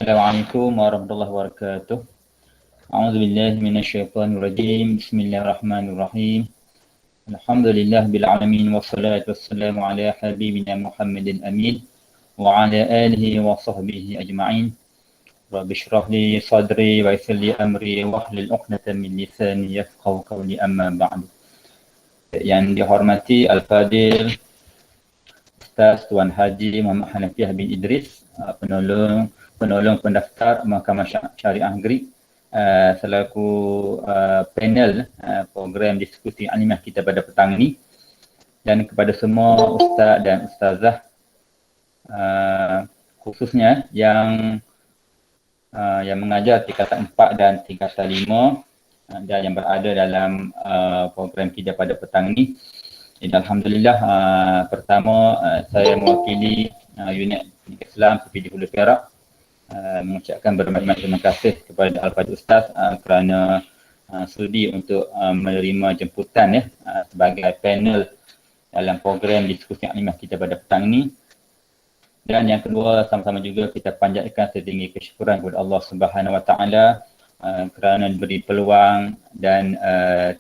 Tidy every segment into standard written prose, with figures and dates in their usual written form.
Assalamualaikum warahmatullahi wabarakatuh. A'udzubillahi minasyaitonirrajim. Bismillahirrahmanirrahim. Alhamdulillah bil alamin wassalatu wassalamu ala habibina Muhammadin amin wa ala alihi wa sahbihi ajma'in. Rabbi shrah li sadri wa yassir li amri wahlul 'uqdatam min lisani yafqahu qawli amma ba'du. Yang dihormati Al-Fadil Ustaz Tuan Haji Muhammad Hanafiah bin Idris, penolong pendaftar Mahkamah Syariah Greek, selaku panel program diskusi alimah kita pada petang ini, dan kepada semua ustaz dan ustazah, khususnya yang mengajar tingkatan 4 dan tingkatan 5 dan yang berada dalam program kita pada petang ini. Dan Alhamdulillah, pertama saya mewakili unit Islam PPD Hulu Perak mengucapkan berbanyak terima kasih kepada Al-Fadhil Ustaz kerana sudi untuk menerima jemputan sebagai panel dalam program diskusi alimah kita pada petang ini. Dan yang kedua, sama-sama juga kita panjatkan setinggi kesyukuran kepada Allah Subhanahu Wa Taala kerana diberi peluang dan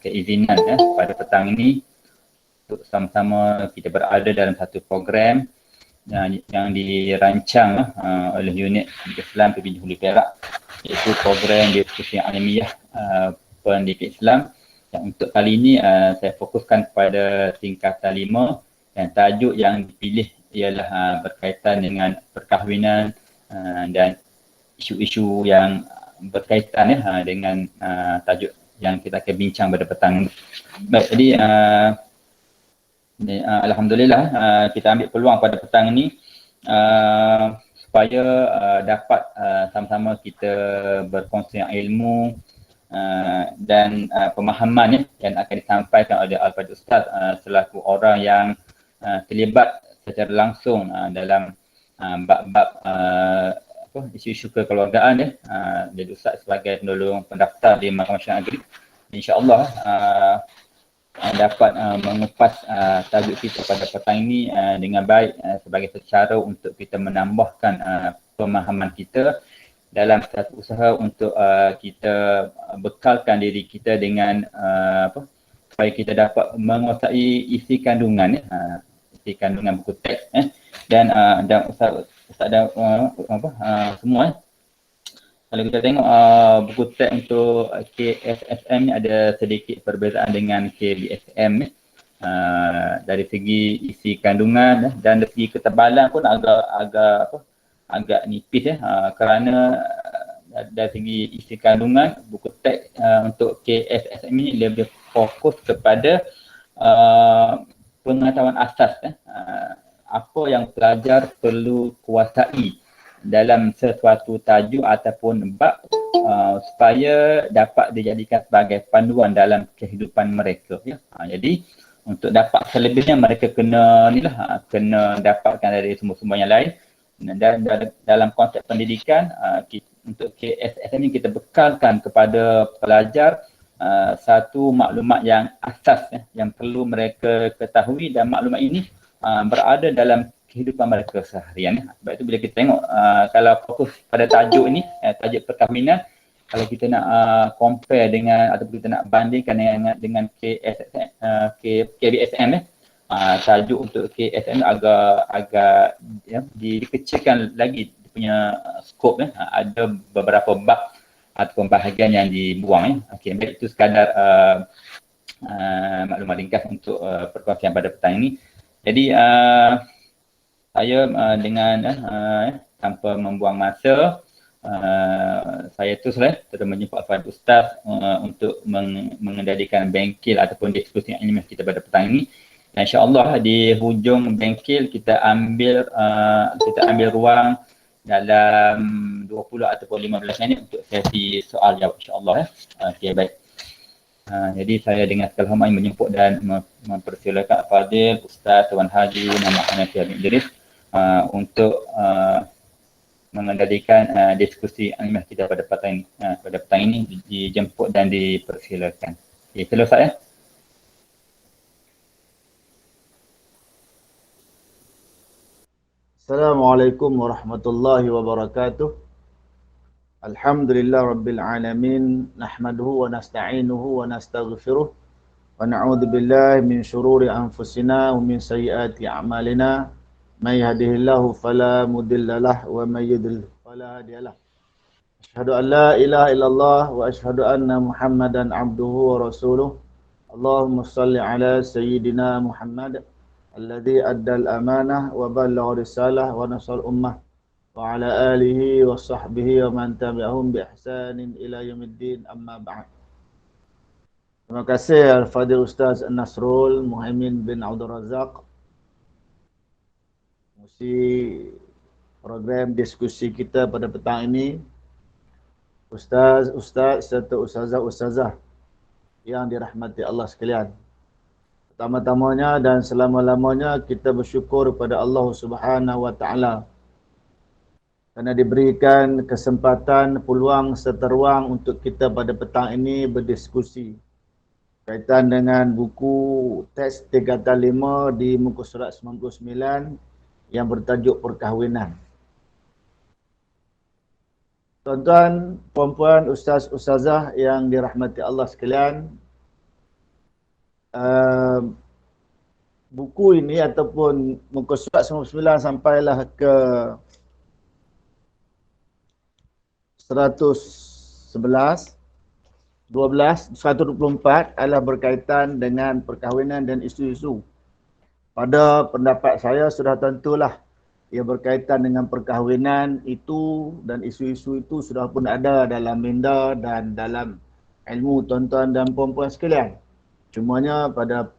keizinan pada petang ini untuk sama-sama kita berada dalam satu program yang dirancang oleh unit Islam PPD Hulu Perak, iaitu program diskusi alamiah pendidik Islam. Yang untuk kali ini saya fokuskan kepada tingkatan 5 dan tajuk yang dipilih ialah berkaitan dengan perkahwinan dan isu-isu yang berkaitan dengan tajuk yang kita akan bincang pada petang ini. Baik, jadi Alhamdulillah kita ambil peluang pada petang ini supaya dapat sama-sama kita berkongsi ilmu dan pemahaman yang akan disampaikan oleh Al-Fadhil Ustaz selaku orang yang terlibat secara langsung dalam bab-bab isu-isu kekeluargaan. Jadi Ustaz sebagai penolong pendaftar di Mahkamah Syariah Greek, insya-Allah dapat mengupas tajuk kita pada petang ini dengan baik sebagai cara untuk kita menambahkan pemahaman kita dalam satu usaha untuk kita bekalkan diri kita dengan supaya kita dapat menguasai isi kandungan buku teks dan Ustaz dan semua. Kalau kita tengok buku teks untuk KSSM ni ada sedikit perbezaan dengan KBSM dari segi isi kandungan dan dari segi ketebalan pun agak nipis kerana dari segi isi kandungan buku teks untuk KSSM ni lebih fokus kepada pengetahuan asas apa yang pelajar perlu kuasai dalam sesuatu tajuk ataupun bab supaya dapat dijadikan sebagai panduan dalam kehidupan mereka. Jadi untuk dapat selebihnya mereka kena dapatkan dari sumber-sumber yang lain. Dan dalam konteks pendidikan untuk KSSM ini kita bekalkan kepada pelajar satu maklumat yang asas yang perlu mereka ketahui, dan maklumat ini berada dalam kehidupan mereka seharian. Sebab itu bila kita tengok kalau fokus pada tajuk ini, tajuk perkahwinan, kalau kita nak compare dengan ataupun kita nak bandingkan dengan KBSM, tajuk untuk KSM agak dikecilkan lagi dia punya skop. Ada beberapa bab ataupun bahagian yang dibuang. Okey, baik, itu sekadar maklumat ringkas untuk perkongsian pada petang ini. Jadi saya dengan tanpa membuang masa, saya terus menjumpa Al-Fadhil Ustaz untuk mengendalikan bengkel ataupun diskusi ilmiah kita pada petang ini. Dan insya-Allah di hujung bengkel kita ambil ruang dalam 20 ataupun 15 minit untuk sesi soal jawab, insya-Allah. Okey, baik. Jadi saya dengan segala hormat menjemput dan mempersilakan Al-Fadhil Ustaz Tuan Haji Muhammad Hanafiah bin Idris untuk mengendalikan diskusi alimah kita pada petang ini, dijemput dan dipersilakan. Okey, sila Ustaz. Assalamualaikum warahmatullahi wabarakatuh. Alhamdulillah Rabbil Alamin. Nahmaduhu wa nasta'inuhu wa nastaghfiruh. Wa na'udhu billahi min syururi anfusina wa min sayyiati a'malina. Man yahdihillahu fala mudhillalah wa man yudlil fala hadiyalah. Asyhadu an la ilaha illallah wa asyhadu anna Muhammadan abduhu wa rasuluh. Allahumma salli ala sayyidina Muhammad alladhi addal amanah wa ballagha risalah wa nasal ummah. Wa ala alihi wa sahbihi wa man tabi'ahum bi ihsanin ila yaumiddin, amma ba'd. Terima kasih Al-Fadhil Ustaz Nasrul Muhaimin bin Abdul Razak, mengurusi program diskusi kita pada petang ini. Ustaz serta ustazah yang dirahmati Allah sekalian. Pertama-tamanya dan selama-lamanya kita bersyukur kepada Allah Subhanahu wa taala kerana diberikan kesempatan, peluang serta ruang untuk kita pada petang ini berdiskusi kaitan dengan buku teks tingkatan 5 di muka surat 99 yang bertajuk Perkahwinan. Tuan-tuan, puan-puan, ustaz-ustazah yang dirahmati Allah sekalian, buku ini ataupun muka surat 99 sampailah ke 111, 12, 124 adalah berkaitan dengan perkahwinan dan isu-isu. Pada pendapat saya sudah tentulah ia berkaitan dengan perkahwinan itu dan isu-isu itu sudah pun ada dalam minda dan dalam ilmu tuan-tuan dan puan-puan sekalian. Cumanya pada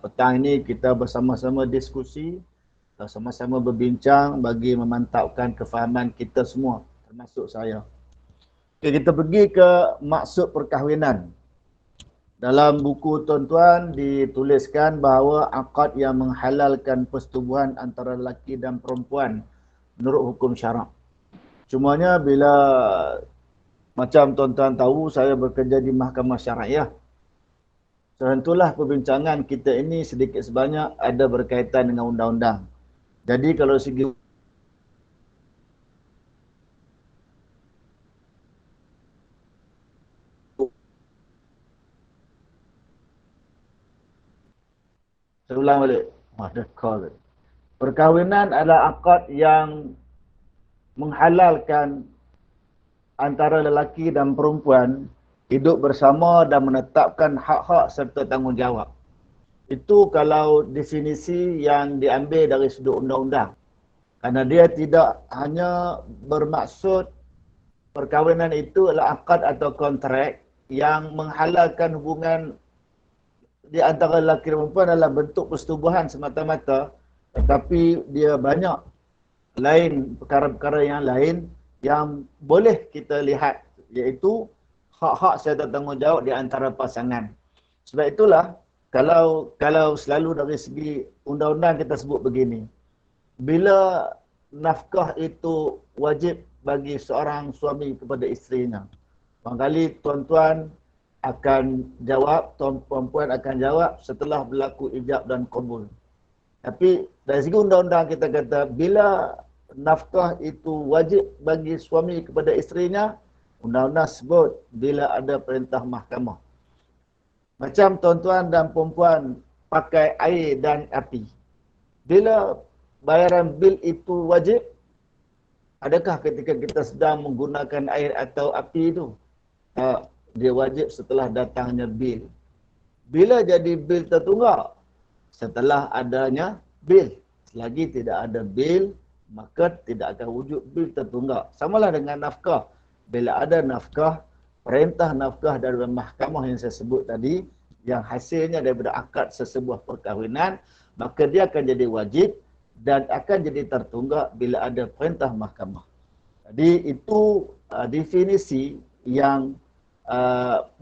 petang ini kita bersama-sama diskusi, bersama-sama berbincang bagi memantapkan kefahaman kita semua, termasuk saya. Okay, kita pergi ke maksud perkahwinan. Dalam buku tuan-tuan dituliskan bahawa akad yang menghalalkan persetubuhan antara lelaki dan perempuan menurut hukum syarak. Cumanya bila macam tuan-tuan tahu saya bekerja di Mahkamah Syariah. Tentulah perbincangan kita ini sedikit sebanyak ada berkaitan dengan undang-undang. Jadi kalau segi saya ulang balik. Ada call. Perkahwinan adalah akad yang menghalalkan antara lelaki dan perempuan hidup bersama dan menetapkan hak-hak serta tanggungjawab. Itu kalau definisi yang diambil dari sudut undang-undang. Kerana dia tidak hanya bermaksud perkahwinan itu adalah akad atau kontrak yang menghalalkan hubungan di antara lelaki dan perempuan adalah bentuk persetubuhan semata-mata, tetapi dia banyak lain perkara-perkara yang lain yang boleh kita lihat, iaitu hak-hak serta tanggungjawab di antara pasangan. Sebab itulah kalau selalu dari segi undang-undang kita sebut begini, bila nafkah itu wajib bagi seorang suami kepada isterinya, barangkali tuan-tuan akan jawab, tuan-puan akan jawab setelah berlaku ijab dan qabul. Tapi dari segi undang-undang kita kata bila nafkah itu wajib bagi suami kepada isterinya, undang-undang sebut bila ada perintah mahkamah. Macam tuan-tuan dan puan-puan pakai air dan api. Bila bayaran bil itu wajib, adakah ketika kita sedang menggunakan air atau api itu? Dia wajib setelah datangnya bil. Bila jadi bil tertunggak? Setelah adanya bil. Selagi tidak ada bil, maka tidak akan wujud bil tertunggak. Samalah dengan nafkah. Bila ada nafkah, perintah nafkah dari mahkamah yang saya sebut tadi, yang hasilnya daripada akad sesebuah perkahwinan, maka dia akan jadi wajib dan akan jadi tertunggak bila ada perintah mahkamah. Jadi itu definisi yang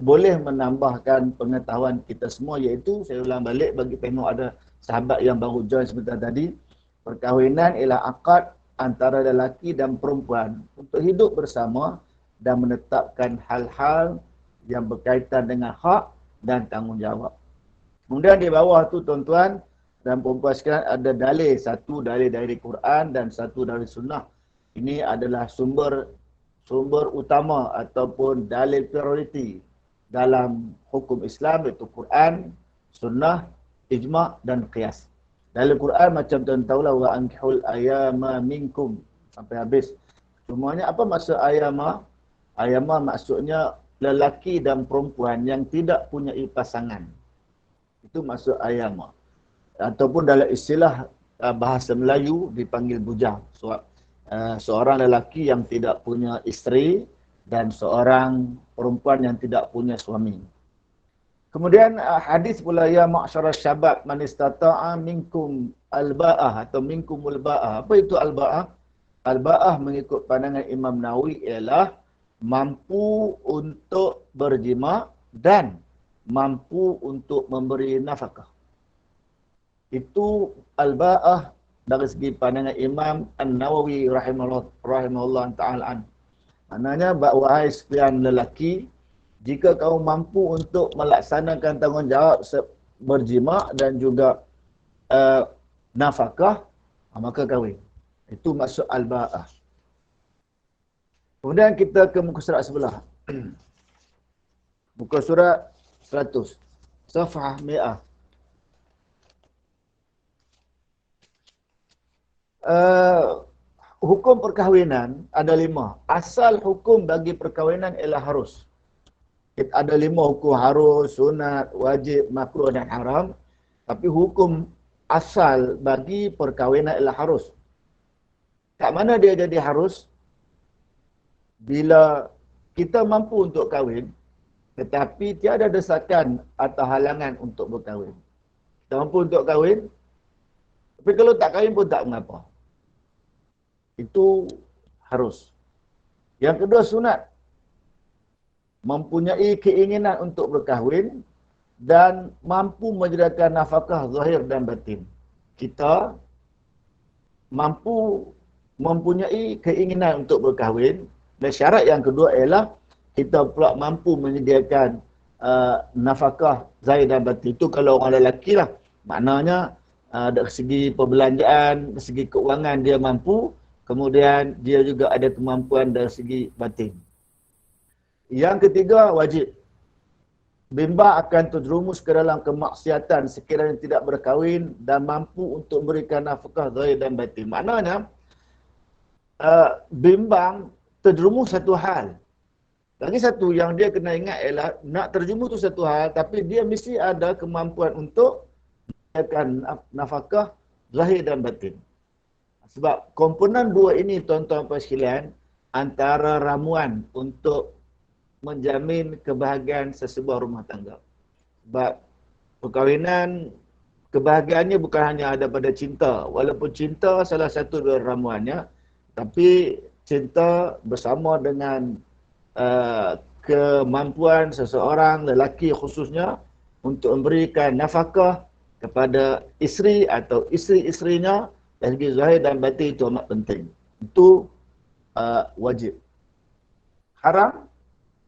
boleh menambahkan pengetahuan kita semua, iaitu saya ulang balik bagi tengok ada sahabat yang baru join sebentar tadi, perkahwinan ialah akad antara lelaki dan perempuan untuk hidup bersama dan menetapkan hal-hal yang berkaitan dengan hak dan tanggungjawab. Kemudian di bawah tu tuan-tuan dan perempuan sekalian ada dalil, satu dalil dari Quran dan satu dari sunnah. Ini adalah sumber sumber utama ataupun dalil prioriti dalam hukum Islam, iaitu Quran, Sunnah, Ijma' dan Qiyas. Dalam Quran macam tuan tahulah, wa ankihul ayama minkum, sampai habis. Semuanya apa maksud ayama? Ayama maksudnya lelaki dan perempuan yang tidak punya pasangan. Itu maksud ayama. Ataupun dalam istilah bahasa Melayu dipanggil bujang. Seorang lelaki yang tidak punya isteri dan seorang perempuan yang tidak punya suami. Kemudian hadis pula, ya ma'syarasy syabab man istata'a minkum al-ba'ah atau minkumul ba'ah. Apa itu al-ba'ah? Al-ba'ah mengikut pandangan Imam Nawawi ialah mampu untuk berjima dan mampu untuk memberi nafkah. Itu al-ba'ah dari segi pandangan Imam An-Nawawi rahimahullah ta'ala. Maknanya, wahai sekalian lelaki, jika kamu mampu untuk melaksanakan tanggungjawab berjima dan juga nafkah, maka kahwin. Itu maksud al-ba'ah. Kemudian kita ke muka surat sebelah. Muka surat 100. Safhah 100. Hukum perkahwinan ada 5. Asal hukum bagi perkahwinan ialah harus. Ada 5 hukum: harus, sunat, wajib, makruh dan haram. Tapi hukum asal bagi perkahwinan ialah harus. Kat mana dia jadi harus? Bila kita mampu untuk kahwin, tetapi tiada desakan atau halangan untuk berkahwin. Kita mampu untuk kahwin, tapi kalau tak kahwin pun tak mengapa. Itu harus. Yang kedua, sunat. Mempunyai keinginan untuk berkahwin dan mampu menyediakan nafkah zahir dan batin. Kita mempunyai keinginan untuk berkahwin, dan syarat yang kedua ialah kita pula mampu menyediakan nafkah zahir dan batin. Itu kalau orang lelaki lah. Maknanya dari segi perbelanjaan, dari segi keuangan dia mampu, kemudian dia juga ada kemampuan dari segi batin. Yang ketiga, wajib. Bimbang akan terjerumus ke dalam kemaksiatan sekiranya tidak berkahwin dan mampu untuk memberikan nafkah zahir dan batin. Maknanya, bimbang terjerumus satu hal. Lagi satu yang dia kena ingat ialah nak terjerumus tu satu hal, tapi dia mesti ada kemampuan untuk memberikan nafkah zahir dan batin. Sebab komponen dua ini, tuan-tuan dan sekalian, antara ramuan untuk menjamin kebahagiaan sesebuah rumah tangga. Sebab perkahwinan, kebahagiaannya bukan hanya ada pada cinta. Walaupun cinta salah satu dari ramuannya, tapi cinta bersama dengan kemampuan seseorang, lelaki khususnya, untuk memberikan nafkah kepada isteri atau isteri-isterinya dari segi zahir dan batin, itu amat penting. Itu wajib. Haram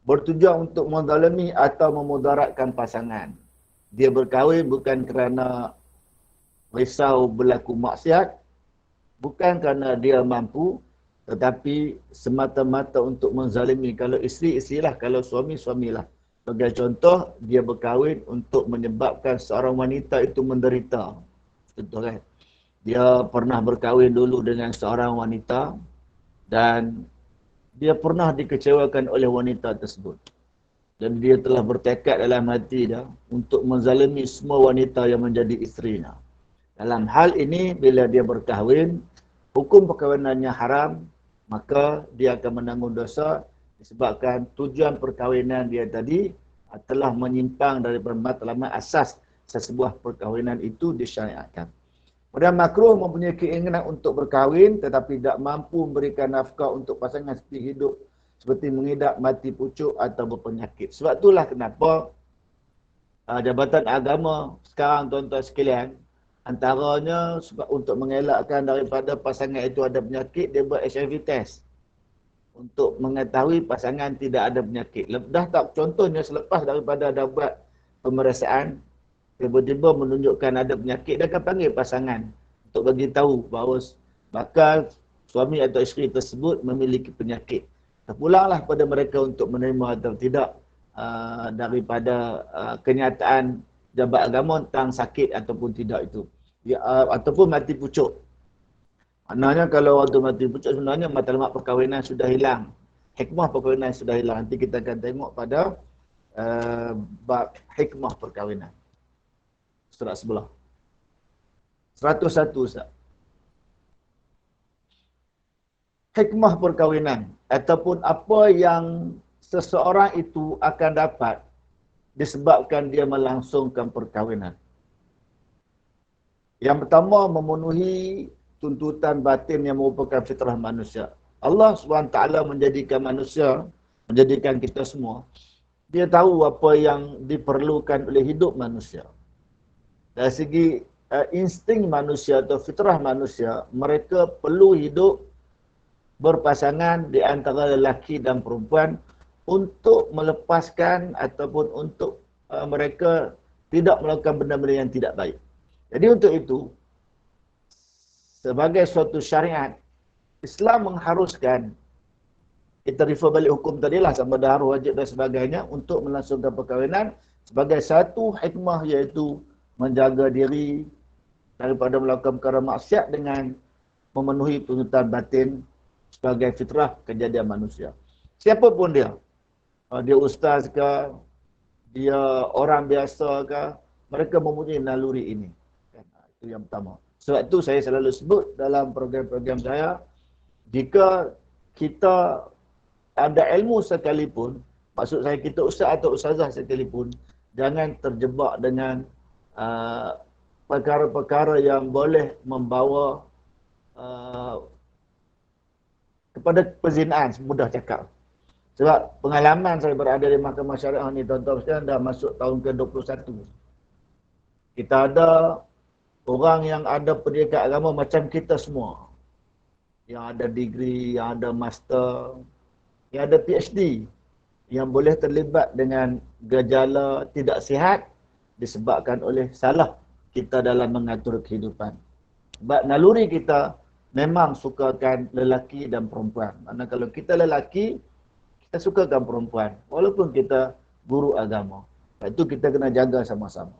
bertujuan untuk menzalimi atau memudaratkan pasangan. Dia berkahwin bukan kerana risau berlaku maksiat, bukan kerana dia mampu, tetapi semata-mata untuk menzalimi. Kalau isteri-isterilah, kalau suami-suamilah. Sebagai contoh, dia berkahwin untuk menyebabkan seorang wanita itu menderita. Contoh kan? Dia pernah berkahwin dulu dengan seorang wanita dan dia pernah dikecewakan oleh wanita tersebut. Dan dia telah bertekad dalam hati dia untuk menzalimi semua wanita yang menjadi isterinya. Dalam hal ini, bila dia berkahwin, hukum perkahwinannya haram, maka dia akan menanggung dosa disebabkan tujuan perkahwinan dia tadi telah menyimpang daripada matlamat asas sesebuah perkahwinan itu disyariatkan. Kemudian makruh mempunyai keinginan untuk berkahwin tetapi tidak mampu memberikan nafkah untuk pasangan seperti hidup, seperti mengidap, mati pucuk atau berpenyakit. Sebab itulah kenapa Jabatan Agama sekarang, tuan-tuan sekalian, antaranya sebab untuk mengelakkan daripada pasangan itu ada penyakit, dia buat HIV test untuk mengetahui pasangan tidak ada penyakit. Dah tak, contohnya selepas daripada dah buat pemeriksaan, tiba-tiba menunjukkan ada penyakit, dia akan panggil pasangan untuk bagi tahu bahawa bakal suami atau isteri tersebut memiliki penyakit. Terpulanglah pada mereka untuk menerima atau tidak daripada kenyataan jabat agama tentang sakit ataupun tidak itu. Ataupun mati pucuk. Maknanya kalau waktu mati pucuk sebenarnya matlamat perkahwinan sudah hilang. Hikmah perkahwinan sudah hilang. Nanti kita akan tengok pada bab hikmah perkahwinan. Surat sebelah. 101 Ustaz. Hikmah perkahwinan ataupun apa yang seseorang itu akan dapat disebabkan dia melangsungkan perkahwinan. Yang pertama, memenuhi tuntutan batin yang merupakan fitrah manusia. Allah SWT menjadikan manusia, menjadikan kita semua. Dia tahu apa yang diperlukan oleh hidup manusia. Dari segi insting manusia atau fitrah manusia, mereka perlu hidup berpasangan di antara lelaki dan perempuan untuk melepaskan ataupun untuk mereka tidak melakukan benda-benda yang tidak baik. Jadi untuk itu, sebagai suatu syariat, Islam mengharuskan, kita refer balik hukum tadilah sama ada harus, wajib dan sebagainya, untuk melangsungkan perkahwinan sebagai satu hikmah, iaitu menjaga diri daripada melakukan perkara maksiat dengan memenuhi tuntutan batin sebagai fitrah kejadian manusia. Siapapun dia, dia ustaz ke, dia orang biasa ke, mereka mempunyai naluri ini. Itu yang pertama. Sebab itu saya selalu sebut dalam program-program saya, jika kita ada ilmu sekalipun, maksud saya kita ustaz atau ustazah sekalipun, jangan terjebak dengan perkara-perkara yang boleh membawa kepada perzinaan, mudah cakap. Sebab pengalaman saya berada di Mahkamah Syariah ni, tuan-tuan sekalian, dah masuk tahun ke-21. Kita ada orang yang ada pendidikan agama macam kita semua. Yang ada degree, yang ada master, yang ada PhD. Yang boleh terlibat dengan gejala tidak sihat disebabkan oleh salah kita dalam mengatur kehidupan. Sebab naluri kita memang sukakan lelaki dan perempuan. Maksudnya kalau kita lelaki, kita sukakan perempuan. Walaupun kita guru agama. Itu kita kena jaga sama-sama.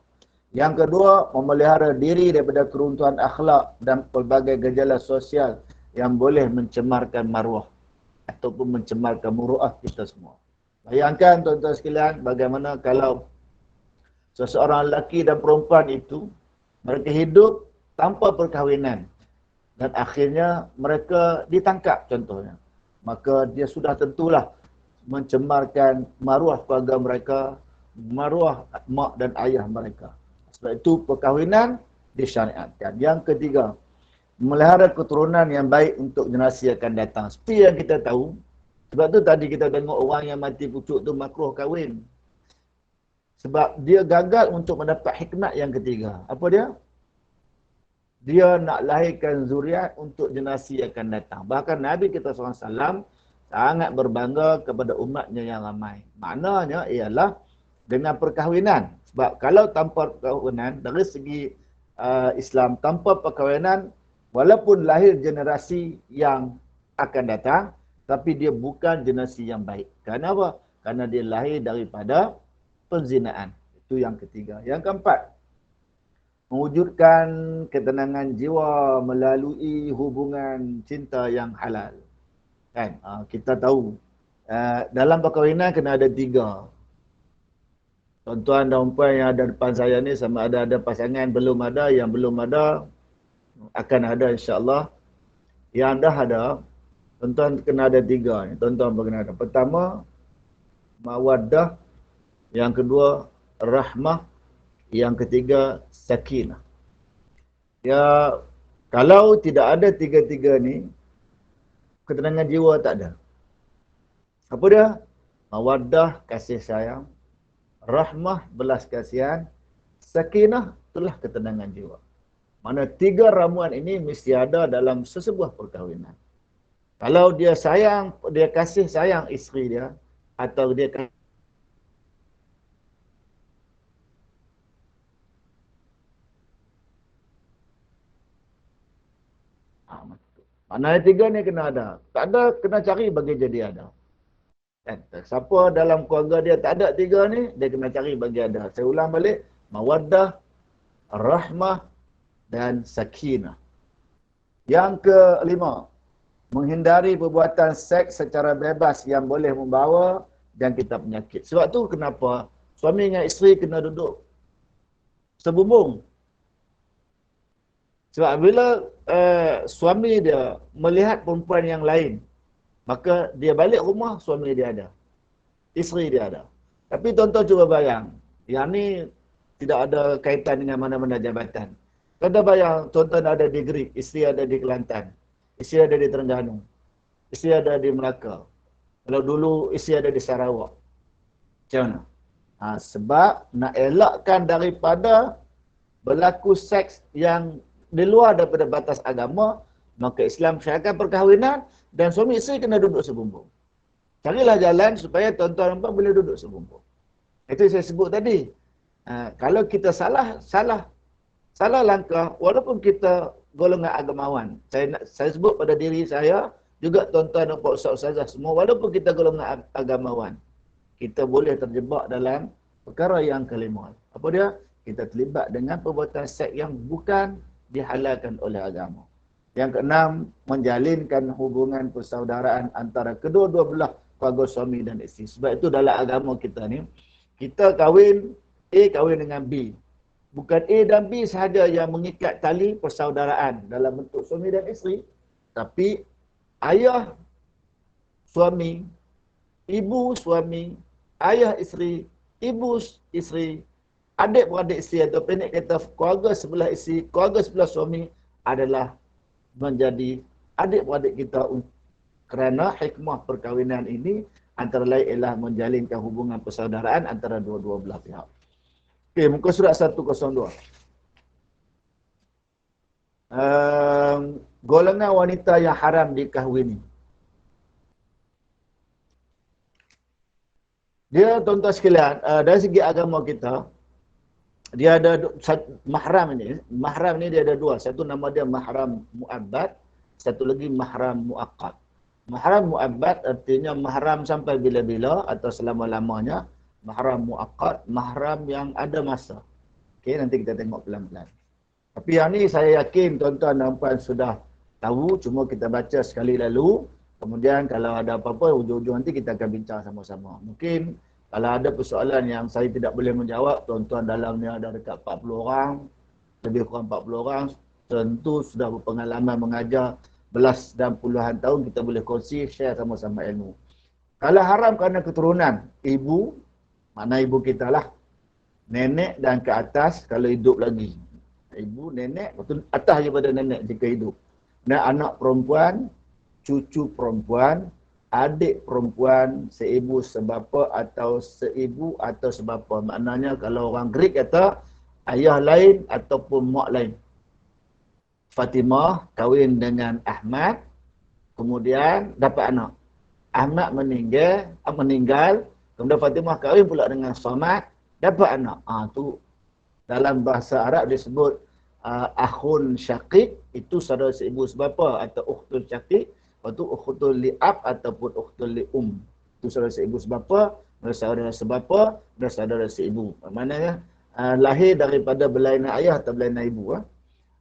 Yang kedua, memelihara diri daripada keruntuhan akhlak dan pelbagai gejala sosial yang boleh mencemarkan maruah ataupun mencemarkan muruah kita semua. Bayangkan tuan-tuan sekalian, bagaimana kalau seseorang lelaki dan perempuan itu, mereka hidup tanpa perkahwinan dan akhirnya mereka ditangkap contohnya. Maka dia sudah tentulah mencemarkan maruah keluarga mereka, maruah mak dan ayah mereka. Sebab itu perkahwinan disyariatkan. Yang ketiga, memelihara keturunan yang baik untuk generasi akan datang. Seperti yang kita tahu, sebab tu tadi kita tengok orang yang mati pucuk tu makruh kahwin. Sebab dia gagal untuk mendapat hikmat yang ketiga. Apa dia? Dia nak lahirkan zuriat untuk generasi akan datang. Bahkan Nabi kita SAW sangat berbangga kepada umatnya yang ramai. Maknanya ialah dengan perkahwinan. Sebab kalau tanpa perkahwinan, dari segi Islam, tanpa perkahwinan, walaupun lahir generasi yang akan datang, tapi dia bukan generasi yang baik. Kenapa? Karena dia lahir daripada perzinaan. Itu yang ketiga. Yang keempat, mewujudkan ketenangan jiwa melalui hubungan cinta yang halal. Kan? Kita tahu, dalam perkahwinan kena ada 3. Tuan-tuan dan puan yang ada depan saya ni, sama ada pasangan, belum ada, yang belum ada, akan ada insya-Allah. Yang dah ada, tuan-tuan kena ada 3. Tuan-tuan kena ada. Pertama, mawaddah. Yang kedua, rahmah. Yang ketiga, sakinah. Ya, kalau tidak ada 3 ni, ketenangan jiwa tak ada. Apa dia? Mawaddah, kasih sayang. Rahmah, belas kasihan. Sakinah, itulah ketenangan jiwa. Mana 3 ramuan ini mesti ada dalam sesebuah perkahwinan. Kalau dia sayang, dia kasih sayang isteri dia, atau dia maknanya 3 ni kena ada. Tak ada, kena cari bagi jadi ada. Kan? Siapa dalam keluarga dia tak ada tiga ni, dia kena cari bagi ada. Saya ulang balik, mawaddah, rahmah dan sakinah. Yang kelima, menghindari perbuatan seks secara bebas yang boleh membawa jangkitan penyakit. Sebab tu kenapa suami dengan isteri kena duduk sebumbung. Sebab bila suami dia melihat perempuan yang lain, maka dia balik rumah, suami dia ada, isteri dia ada. Tapi tuan-tuan cuba bayang, yang ni tidak ada kaitan dengan mana-mana jabatan. Tuan-tuan bayang, tuan-tuan ada di Greek, isteri ada di Kelantan, isteri ada di Terengganu, isteri ada di Melaka. Kalau dulu isteri ada di Sarawak. Macam mana? Sebab nak elakkan daripada berlaku seks yang di luar daripada batas agama, maka Islam syaratkan perkahwinan dan suami isteri kena duduk sebumbung. Carilah jalan supaya tuan-tuan dan puan boleh duduk sebumbung. Itu saya sebut tadi. Kalau kita salah langkah, walaupun kita golongan agamawan. Saya sebut pada diri saya, juga tuan-tuan dan puan ustaz-ustazah semua, walaupun kita golongan agamawan, kita boleh terjebak dalam perkara yang kelima. Apa dia? Kita terlibat dengan perbuatan seks yang bukan dihalalkan oleh agama. Yang keenam, menjalinkan hubungan persaudaraan antara kedua-dua belah keluarga suami dan isteri. Sebab itu dalam agama kita ni, kita kahwin, A kahwin dengan B. Bukan A dan B sahaja yang mengikat tali persaudaraan dalam bentuk suami dan isteri, tapi ayah suami, ibu suami, ayah isteri, ibu isteri, adik-beradik isteri atau pendek kata keluarga sebelah isteri, keluarga sebelah suami adalah menjadi adik-beradik kita kerana hikmah perkahwinan ini antara lain ialah menjalinkan hubungan persaudaraan antara dua-dua belah pihak. Okey, muka surat 102. Golongan wanita yang haram dikahwini. Dia tuan-tuan sekalian, dari segi agama kita, dia ada mahram ini. Mahram ni dia ada dua. Satu nama dia mahram mu'abbad, satu lagi mahram mu'aqqad. Mahram mu'abbad artinya mahram sampai bila-bila atau selama-lamanya. Mahram mu'aqqad, mahram yang ada masa. Okey, nanti kita tengok pelan-pelan. Tapi yang ni saya yakin tuan-tuan dan puan sudah tahu, cuma kita baca sekali lalu. Kemudian kalau ada apa-apa, ujung-ujung nanti kita akan bincang sama-sama. Mungkin kalau ada persoalan yang saya tidak boleh menjawab, tuan-tuan dalam ni ada dekat 40 orang, lebih kurang 40 orang, tentu sudah berpengalaman mengajar belas dan puluhan tahun, kita boleh kongsi, share sama-sama ilmu. Kalau haram kerana keturunan, ibu, mana ibu kita lah, nenek dan ke atas kalau hidup lagi. Ibu, nenek, atas daripada nenek jika hidup. Dan anak perempuan, cucu perempuan, adik perempuan, seibu sebapa atau seibu atau sebapa. Maknanya kalau orang Greek kata ayah lain ataupun mak lain. Fatimah kahwin dengan Ahmad, kemudian dapat anak. Ahmad meninggal, kemudian Fatimah kahwin pula dengan Samad, dapat anak. Tu dalam bahasa Arab disebut akhun syaqiq, itu saudara seibu sebapa atau ukhtun syaqiq. Lepas tu ukhtul li'ab ataupun ukhtul li'um. Itu saudara seibu sebapa, saudara sebapa, dan saudara seibu. Maknanya lahir daripada belainan ayah atau belainan ibu.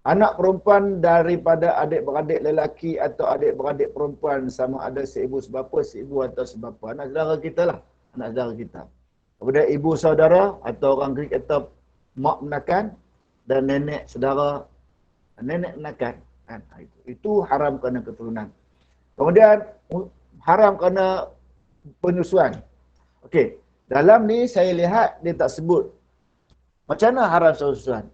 Anak perempuan daripada adik-beradik lelaki atau adik-beradik perempuan sama ada seibu sebapa, seibu atau sebapa. Anak saudara kita lah. Anak saudara kita. Kemudian ibu saudara atau orang Greek kata mak menakan dan nenek saudara, nenek menakan. Itu haram kerana keturunan. Kemudian haram kerana penyusuan. Okey, dalam ni saya lihat dia tak sebut macam mana haram penyusuan.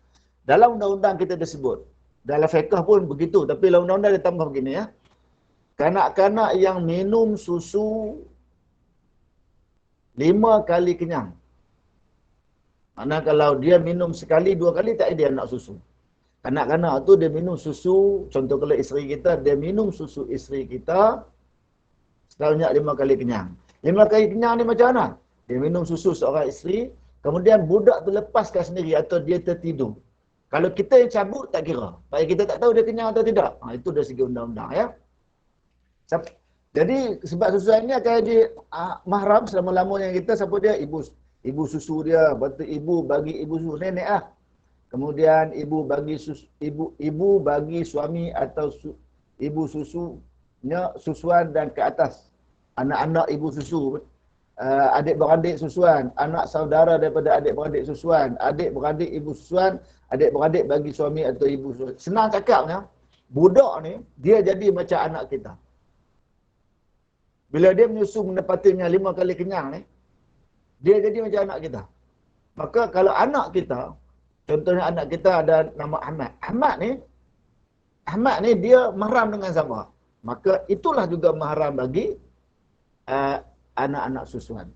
Dalam undang-undang kita disebut. Dalam fiqh pun begitu, tapi dalam undang-undang dia tambah begini ya. Kanak-kanak yang minum susu 5 kali kenyang. Maknanya kalau dia minum sekali, 2 kali tak dia nak susu. Kanak-kanak tu dia minum susu, contoh kalau isteri kita, dia minum susu isteri kita sebanyak 5 kali kenyang. 5 kali kenyang ni macam mana? Dia minum susu seorang isteri, kemudian budak tu lepaskan sendiri atau dia tertidur. Kalau kita yang cabut tak kira. Sebab kita tak tahu dia kenyang atau tidak. Itu dari segi undang-undang ya. Jadi sebab susuan ni akan jadi mahram selama-lamanya kita. Siapa dia? Ibu susu dia. Lepas tu ibu bagi ibu susu nenek lah. Kemudian ibu bagi suami atau ibu susunya susuan dan ke atas. Anak-anak ibu susu. Adik-beradik susuan. Anak saudara daripada adik-beradik susuan. Adik-beradik ibu susuan. Adik-beradik bagi suami atau ibu susuan. Senang cakapnya, budak ni dia jadi macam anak kita. Bila dia menyusu mendapatinya 5 kali kenyang ni, dia jadi macam anak kita. Maka kalau anak kita, contohnya anak kita ada nama Ahmad. Ahmad ni dia mahram dengan siapa? Maka itulah juga mahram bagi anak-anak susuan.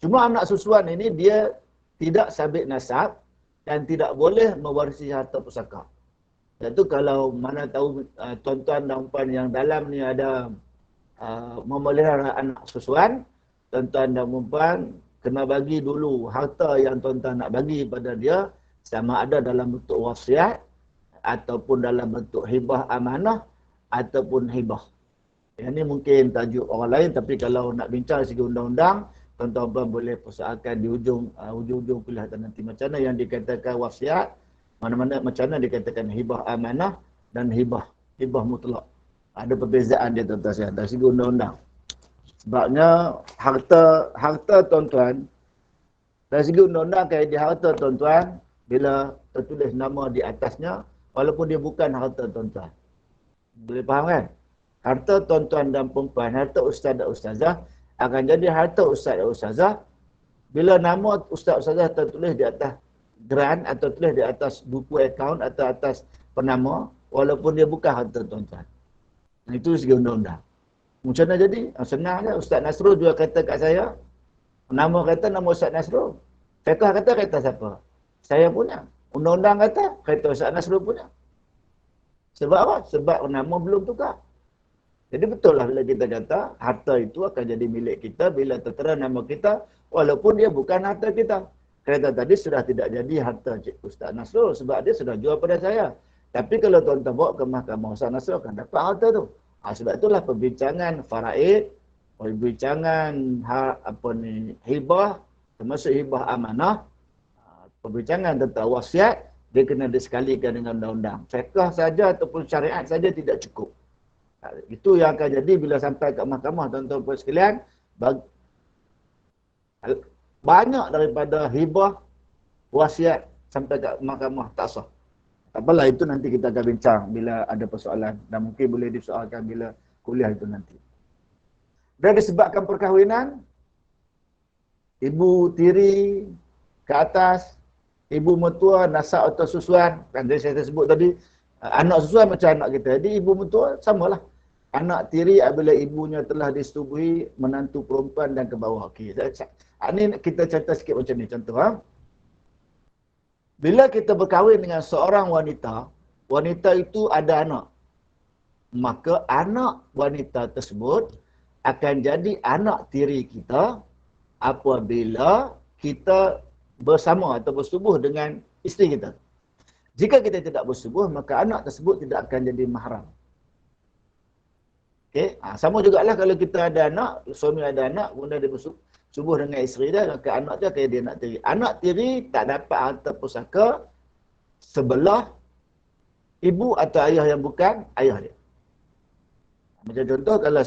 Cuma anak susuan ini dia tidak sabit nasab dan tidak boleh mewarisi harta pusaka. Iaitu kalau mana tahu tuan-tuan dan puan yang dalam ni ada memelihara anak susuan, tuan-tuan dan puan kena bagi dulu harta yang tuan-tuan nak bagi pada dia, sama ada dalam bentuk wasiat ataupun dalam bentuk hibah amanah ataupun hibah. Yang ni mungkin tajuk orang lain, tapi kalau nak bincang segi undang-undang, tuan-tuan puan boleh persoalkan di ujung kuliah nanti macam mana yang dikatakan wasiat, mana-mana macam mana dikatakan hibah amanah dan hibah mutlak. Ada perbezaan dia tuan-tuan sekalian dari segi undang-undang. Sebabnya harta tuan-tuan dari segi undang-undang kaedah harta tuan-tuan bila tertulis nama di atasnya walaupun dia bukan harta tuan-tuan. Boleh faham kan? Harta tuan-tuan dan perempuan, harta ustaz dan ustazah akan jadi harta ustaz dan ustazah bila nama ustaz ustazah tertulis di atas geran atau tulis di atas buku akaun atau atas penama walaupun dia bukan harta tuan-tuan. Itu segi undang-undang. Macam mana jadi? Senang je. Ustaz Nasrul juga kata kat saya, nama kata nama Ustaz Nasrul. Fiqah kata siapa? Saya punya. Undang-undang kata Ustaz Nasrul punya. Sebab apa? Sebab nama belum tukar. Jadi betul lah bila kita kata harta itu akan jadi milik kita bila tertera nama kita walaupun dia bukan harta kita. Kereta tadi sudah tidak jadi harta Ustaz Nasrul sebab dia sudah jual pada saya. Tapi kalau tuan-tuan bawa ke mahkamah, Ustaz Nasrul akan dapat harta tu. Sebab itulah perbincangan faraid, perbincangan hibah, termasuk hibah amanah, perbincangan tentang wasiat, dia kena disekalikan dengan undang-undang. Fiqh saja ataupun syariat saja tidak cukup. Itu yang akan jadi bila sampai ke mahkamah, tuan-tuan puan sekalian, banyak daripada hibah, wasiat sampai ke mahkamah tak sah. Tak apalah, itu nanti kita akan bincang bila ada persoalan dan mungkin boleh disoalkan bila kuliah itu nanti. Dan disebabkan perkahwinan, ibu tiri ke atas, ibu mertua, nasab atau susuan, kan saya sebut tadi, anak susuan macam anak kita. Jadi ibu mertua samalah. Anak tiri apabila ibunya telah disetubuhi menantu perempuan dan ke bawah. Okey. Ini kita contoh sikit macam ni. Contoh. Bila kita berkahwin dengan seorang wanita, wanita itu ada anak. Maka anak wanita tersebut akan jadi anak tiri kita apabila kita bersama atau bersetubuh dengan isteri kita. Jika kita tidak bersetubuh, maka anak tersebut tidak akan jadi mahram. Okey, sama jugalah kalau kita ada anak, suami ada anak, kemudian dia bersetubuh dengan isteri dia, maka anak dia kayak dia anak tiri. Anak tiri tak dapat harta pusaka sebelah ibu atau ayah yang bukan ayah dia. Macam contoh kalau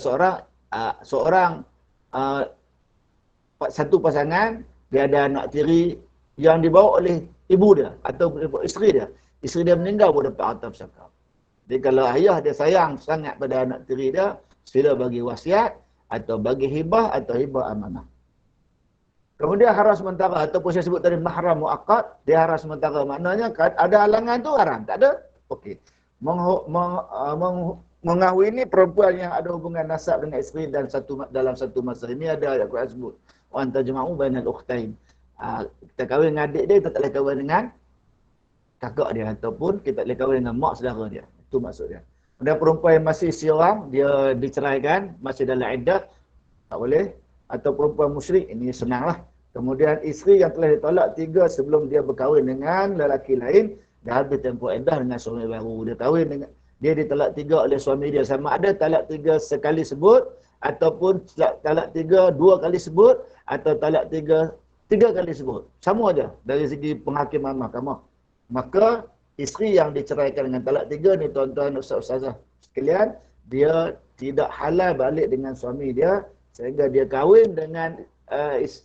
satu pasangan dia ada anak tiri yang dibawa oleh ibu dia atau isteri dia. Isteri dia meninggal pun dapat harta pusaka. Jadi kalau ayah dia sayang sangat pada anak tiri dia, sila bagi wasiat atau bagi hibah atau hibah amanah. Kemudian haram sementara ataupun saya sebut tadi mahram muaqqat, dia haram sementara maknanya ada halangan tu haram, tak ada? Okey. Mengahwini perempuan yang ada hubungan nasab dengan isteri dan dalam satu masa. Ini ada ayat Quran sebut. Wa antajma'u bainal ukhtain. Kita kahwin dengan adik dia, kita tak boleh kahwin dengan kakak dia ataupun kita tak boleh kahwin dengan mak saudara dia. Itu maksud dia. Dan perempuan yang masih seorang, dia diceraikan, masih dalam iddah, tak boleh. Atau perempuan musyrik, ini senanglah. Kemudian isteri yang telah ditolak 3 sebelum dia berkahwin dengan lelaki lain, dah habis tempoh iddah dengan suami baru. Dia kahwin dia ditalak 3 oleh suami dia. Sama ada talak 3 sekali sebut, ataupun talak 3 2 kali sebut, atau talak 3 3 kali sebut. Sama aja dari segi penghakiman mahkamah. Maka isteri yang diceraikan dengan talak 3 ni tuan-tuan ustaz-ustazah sekalian, dia tidak halal balik dengan suami dia sehingga dia kahwin dengan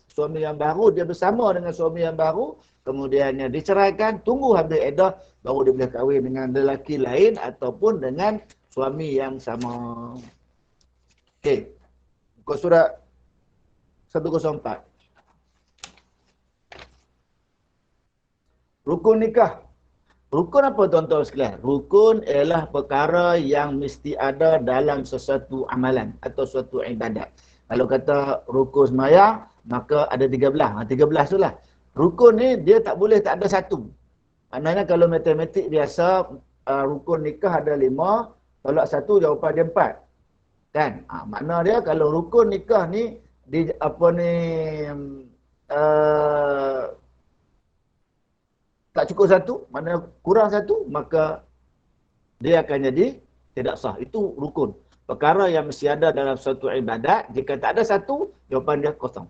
suami yang baru, dia bersama dengan suami yang baru, kemudiannya diceraikan, tunggu habis iddah baru dia boleh kahwin dengan lelaki lain ataupun dengan suami yang sama. Okey. Muka surat 104. Rukun nikah. Rukun apa tuan-tuan sekalian? Rukun ialah perkara yang mesti ada dalam sesuatu amalan atau suatu ibadat. Kalau kata rukun sembahyang, maka ada 13. 13 tu lah. Rukun ni dia tak boleh tak ada satu. Maknanya kalau matematik biasa, rukun nikah ada 5, tolak 1 jawapan dia 4. Kan? Makna dia kalau rukun nikah ni di tak cukup 1, mana kurang 1, maka dia akan jadi tidak sah. Itu rukun. Perkara yang mesti ada dalam suatu ibadat, jika tak ada 1, jawapan dia kosong.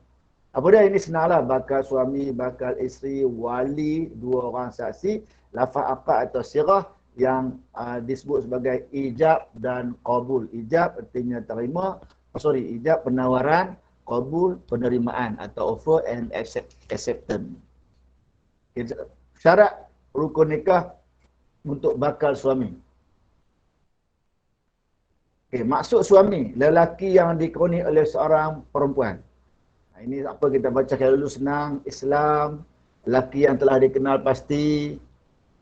Apa dia? Ini senarlah bakal suami, bakal isteri, wali, 2 orang saksi, lafaz akad atau sirah yang disebut sebagai ijab dan qabul. Ijab artinya terima, ijab penawaran, qabul penerimaan atau offer and acceptance. Syarat rukun nikah untuk bakal suami. Okay, maksud suami, lelaki yang dikeruni oleh seorang perempuan. Ini apa kita baca dulu senang, Islam, lelaki yang telah dikenal pasti,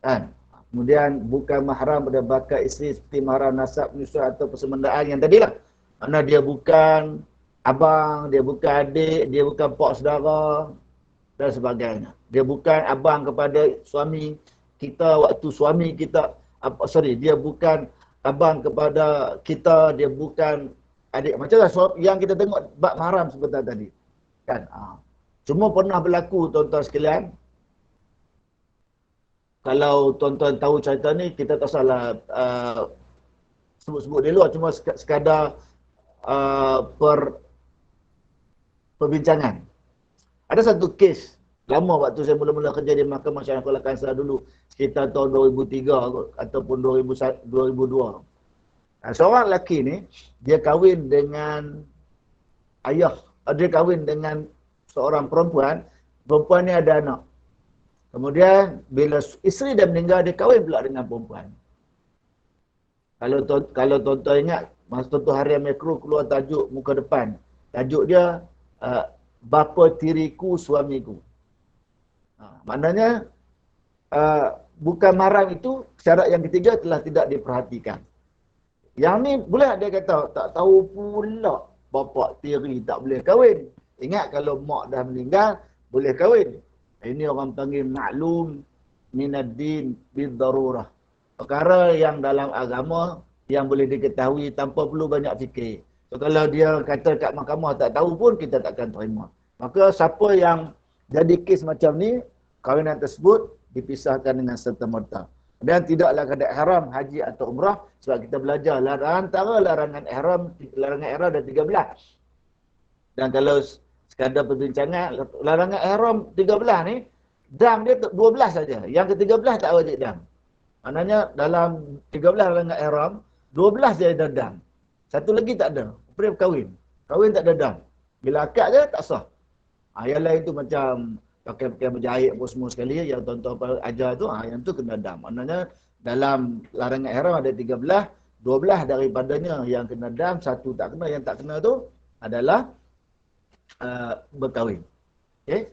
kan? Kemudian bukan mahram pada bakal isteri seperti mahram nasab, menyusul atau persemendaan yang tadilah. Mana dia bukan abang, dia bukan adik, dia bukan pak saudara dan sebagainya. Dia bukan abang kepada suami kita waktu suami kita, dia bukan abang kepada kita, dia bukan adik. Macamlah yang kita tengok bab mahram sebentar tadi. Kan? Cuma pernah berlaku tuan-tuan sekalian. Kalau tuan-tuan tahu cerita ni, kita tak salah sebut-sebut di luar, cuma sekadar perbincangan. Ada satu kes lama waktu saya mula-mula kerja di Mahkamah Syariah Kansar dulu, sekitar tahun 2003 ataupun 2002. Seorang lelaki ni, dia kahwin dengan dia kahwin dengan seorang perempuan ni ada anak. Kemudian bila isteri dah meninggal, dia kahwin pula dengan perempuan. Kalau tuan-tuan ingat, masa tuan-tuan Harian Makro keluar tajuk muka depan. Tajuk dia bapa tiriku suamiku. Maknanya bukan mahram itu syarat yang ketiga telah tidak diperhatikan. Yang ni boleh dia kata tak tahu pula bapa tiri tak boleh kahwin. Ingat kalau mak dah meninggal boleh kahwin. Ini orang panggil maklum minaddin bidarurah. Perkara yang dalam agama yang boleh diketahui tanpa perlu banyak fikir. So, kalau dia kata kat mahkamah tak tahu pun kita takkan terima. Maka siapa yang jadi kes macam ni, kahwinan tersebut dipisahkan dengan serta-merta. Dan tidaklah kadang haram haji atau umrah, sebab kita belajar antara larangan ihram ada 13. Dan kalau sekadar perbincangan, larangan ihram 13 ni, dam dia 12 saja. Yang ke-13 tak wajib dam. Maknanya dalam 13 larangan ihram, 12 je ada dam. Satu lagi tak ada. Kahwin. Kahwin tak ada dam. Bila akad je tak sah. Yang lain tu macam pakai berjahit apa semua sekali yang tuan-tuan ajar tu, yang tu kena dam. Maknanya dalam larangan ihram ada 13, 12 daripadanya yang kena dam, satu tak kena. Yang tak kena tu adalah berkahwin. Okey?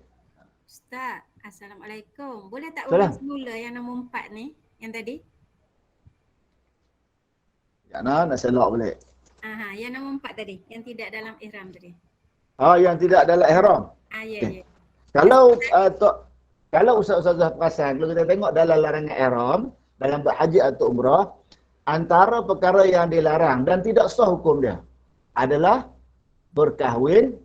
Ustaz, Assalamualaikum. Boleh tak Salam. ulang semula yang nombor 4 ni, yang tadi? Ya, nak selok balik. Yang nombor 4 tadi, yang tidak dalam ihram tadi. Yang tidak dalam ihram. Ya, Okey. ya. Kalau ustaz-ustazah perasan, kalau kita tengok dalam larangan ihram, dalam berhaji atau umrah, antara perkara yang dilarang dan tidak sah hukum dia adalah berkahwin,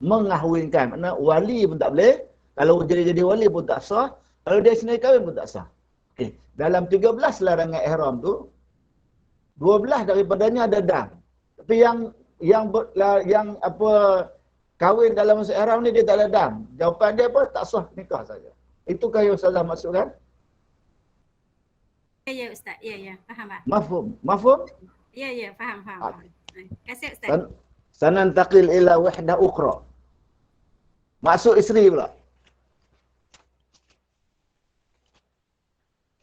mengahwinkan. Maknanya wali pun tak boleh, kalau jadi wali pun tak sah, kalau dia sendiri kahwin pun tak sah. Okey. Dalam 13 larangan ihram tu, 12 daripadanya ada dam. Tapi yang apa kahwin dalam masa ihram ni dia tak ada dam. Jawapan dia apa? Tak sah nikah saja. Itukah yang Ustazah maksudkan? Ya Ustaz. Ya, faham tak? Mafhum? Ya, faham. Okey. Kasih Ustaz. Sanantaqil ila wahda ukhra. Maksud isteri pula.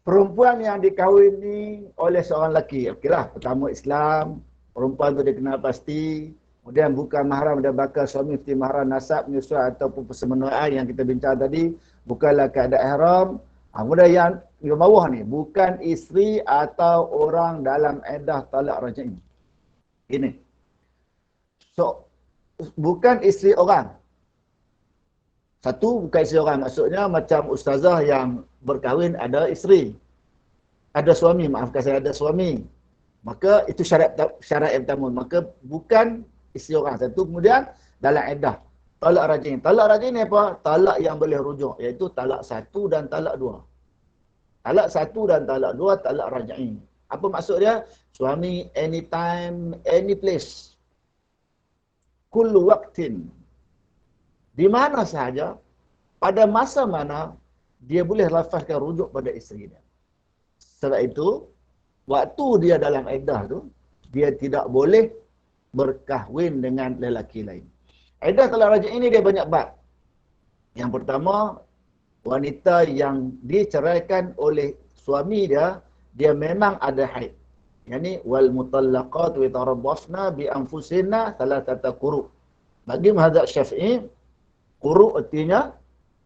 Perempuan yang dikahwini oleh seorang lelaki. Okeylah, pertama Islam, perempuan tu dikenal pasti. Kemudian bukan mahram dan bakal suami mesti mahram nasab, menyusul ataupun persemenuan yang kita bincang tadi. Bukanlah keadaan ihram. Kemudian yang bawah ni, bukan isteri atau orang dalam iddah talak raj'i. Ini. So, bukan isteri orang. Satu, bukan isteri orang. Maksudnya macam ustazah yang berkahwin ada isteri. Ada suami, maafkan saya, ada suami. Maka itu syarat yang pertama. Maka bukan isteri orang. Satu, kemudian dalam iddah. Talak raj'i. Talak raj'i ni apa? Talak yang boleh rujuk. Iaitu talak 1 dan talak 2. Talak 1 dan talak 2, talak raj'i. Apa maksud dia? Suami anytime, any place. Kullu waqtin. Di mana sahaja, pada masa mana, dia boleh lafazkan rujuk pada isteri dia. Sebab itu, waktu dia dalam iddah tu, dia tidak boleh berkahwin dengan lelaki lain. Iddah talak raj'i ini dia banyak bab. Yang pertama, wanita yang diceraikan oleh suami dia memang ada haid. Yani wal mutallaqat yatarabbasna bi anfusihinna thalathata quru. Bagi mazhab Syafi'i, quru artinya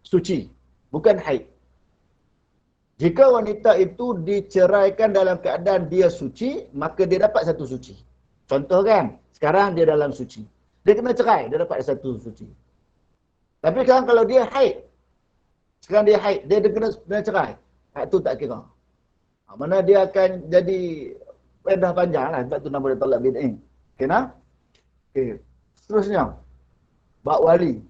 suci, bukan haid. Jika wanita itu diceraikan dalam keadaan dia suci, maka dia dapat satu suci. Contoh kan, sekarang dia dalam suci. Dia kena cerai, dia dapat satu suci. Tapi sekarang kalau dia haid, dia kena cerai. Itu tak kira. Mana dia akan jadi iddah panjang lah. Sebab tu nama dia talak bid'i. Kena? Okey. Seterusnya. Bab wali.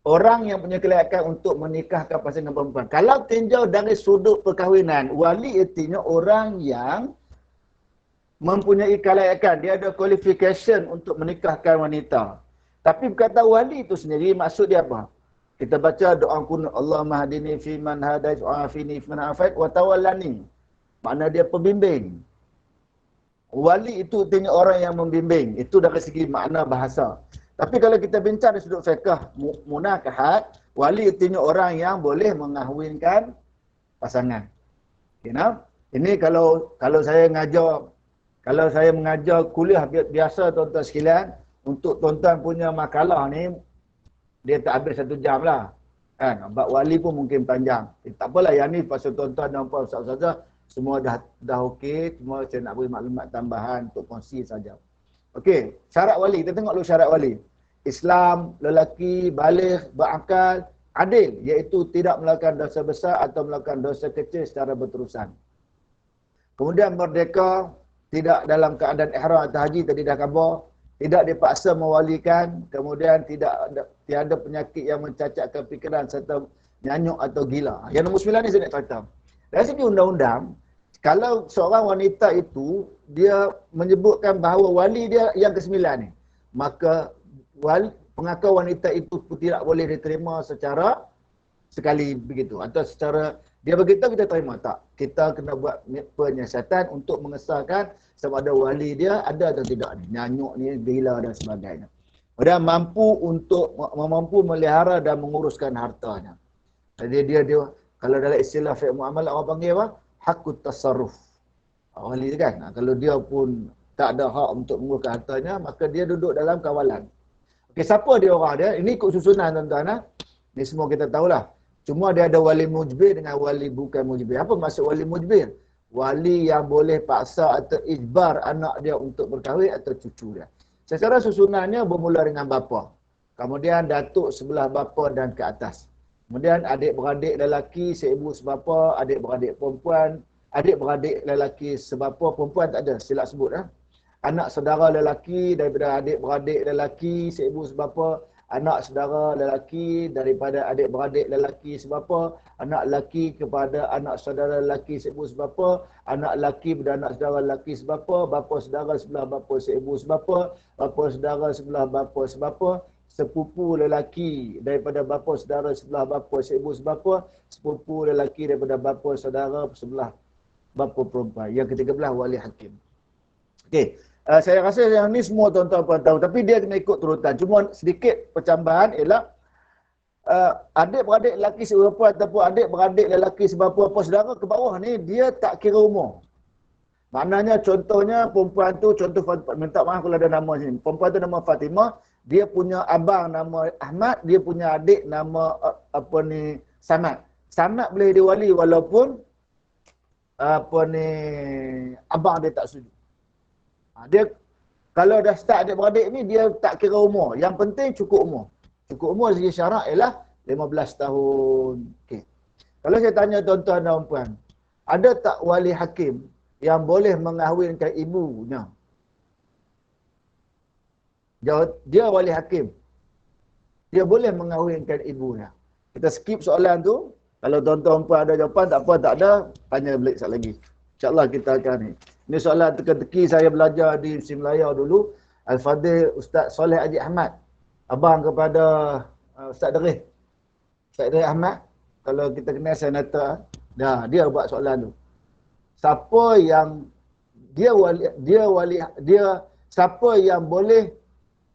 Orang yang punya kelayakan untuk menikahkan pasangan perempuan. Kalau tinjau dari sudut perkahwinan, wali artinya orang yang mempunyai kelayakan. Dia ada qualification untuk menikahkan wanita. Tapi berkata wali itu sendiri, maksud dia apa? Kita baca doa kunut, Allahumma hadini fi man hadait wa afini fi man afait wa tawallani. Makna dia pembimbing. Wali itu artinya orang yang membimbing. Itu dari segi makna bahasa. Tapi kalau kita bincang dari sudut fiqh munakahat, wali artinya orang yang boleh mengahwinkan pasangan. Ini kalau saya mengajar kuliah biasa tuan-tuan sekalian, untuk tuan-tuan punya makalah ni, dia tak habis 1 jam lah. Kan? Bab wali pun mungkin panjang. Tak apalah, yang ni pasal tuan-tuan dan puan ustaz-ustazah, semua dah okey. Cuma saya nak beri maklumat tambahan untuk kongsi saja. Okey, syarat wali. Kita tengok dulu syarat wali. Islam, lelaki, baligh, berakal, adil. Iaitu tidak melakukan dosa besar atau melakukan dosa kecil secara berterusan. Kemudian merdeka, tidak dalam keadaan ihram atau haji tadi dah khabar. Tidak dipaksa mewalikan, kemudian tiada penyakit yang mencacatkan fikiran serta nyanyuk atau gila. Yang nombor 9 ni saya nak cerita. Dari segi undang-undang, kalau seorang wanita itu, dia menyebutkan bahawa wali dia yang ke-9 ni, maka pengakuan wanita itu tidak boleh diterima secara sekali begitu. Atau secara, dia beritahu kita terima tak? Kita kena buat penyiasatan untuk mengesahkan sama ada wali dia ada atau tidak ni. Nyanyuk ni, gila dan sebagainya. Dan mampu melihara dan menguruskan hartanya. Jadi dia kalau dalam istilah fiqh muamalah orang panggil apa? Hakut tasarruf. Wali kan? Kalau dia pun tak ada hak untuk menguruskan hartanya, maka dia duduk dalam kawalan. Okey, siapa dia orang dia? Ini ikut susunan tuan-tuan. Ni semua kita tahulah. Cuma dia ada wali mujbir dengan wali bukan mujbir. Apa maksud wali mujbir? Wali yang boleh paksa atau ijbar anak dia untuk berkahwin atau cucu dia. Secara susunannya bermula dengan bapa. Kemudian datuk sebelah bapa dan ke atas. Kemudian adik-beradik lelaki seibu sebapa, adik-beradik perempuan, adik-beradik lelaki sebapa, perempuan tak ada, silap sebut. Anak saudara lelaki daripada adik-beradik lelaki seibu sebapa, anak saudara lelaki daripada adik-beradik lelaki seberapa, anak lelaki kepada anak saudara lelaki seibu seberapa, anak lelaki kepada anak saudara lelaki seberapa, bapa saudara sebelah bapa seibu seberapa, bapa saudara sebelah bapa seberapa, sepupu lelaki daripada bapa saudara sebelah bapa seibu seberapa, sepupu lelaki daripada bapa saudara sebelah bapa perempuan. Yang ke-13 wali hakim. Okey. Saya rasa yang ni semua tuan-tuan puan tahu, tapi dia kena ikut turutan. Cuma sedikit percambahan ialah adik-beradik lelaki seberapa ataupun adik-beradik lelaki seberapa apa saudara ke bawah ni dia tak kira umur. Maknanya contohnya perempuan tu, contoh minta maaf kalau ada nama sini. Perempuan tu nama Fatimah, dia punya abang nama Ahmad, dia punya adik nama Samad. Samad boleh diwali walaupun abang dia tak setuju. Dia kalau dah start adik-beradik ni dia tak kira umur. Yang penting cukup umur. Cukup umur segi syarak ialah 15 tahun. Okey. Kalau saya tanya tuan-tuan dan puan, ada tak wali hakim yang boleh mengahwinkan ibunya? Dia wali hakim. Dia boleh mengahwinkan ibunya. Kita skip soalan tu. Kalau tuan-tuan puan ada jawapan, tak apa, tak ada, tanya balik sekali lagi. InsyaAllah kita akan ni. Ini soalan teka-teki saya belajar di Musim Melaya dulu. Al-Fadhil Ustaz Soleh Haji Ahmad. Abang kepada Ustaz Derih. Ustaz Derih Ahmad. Kalau kita kenal senator, dia buat soalan tu. Siapa yang siapa yang boleh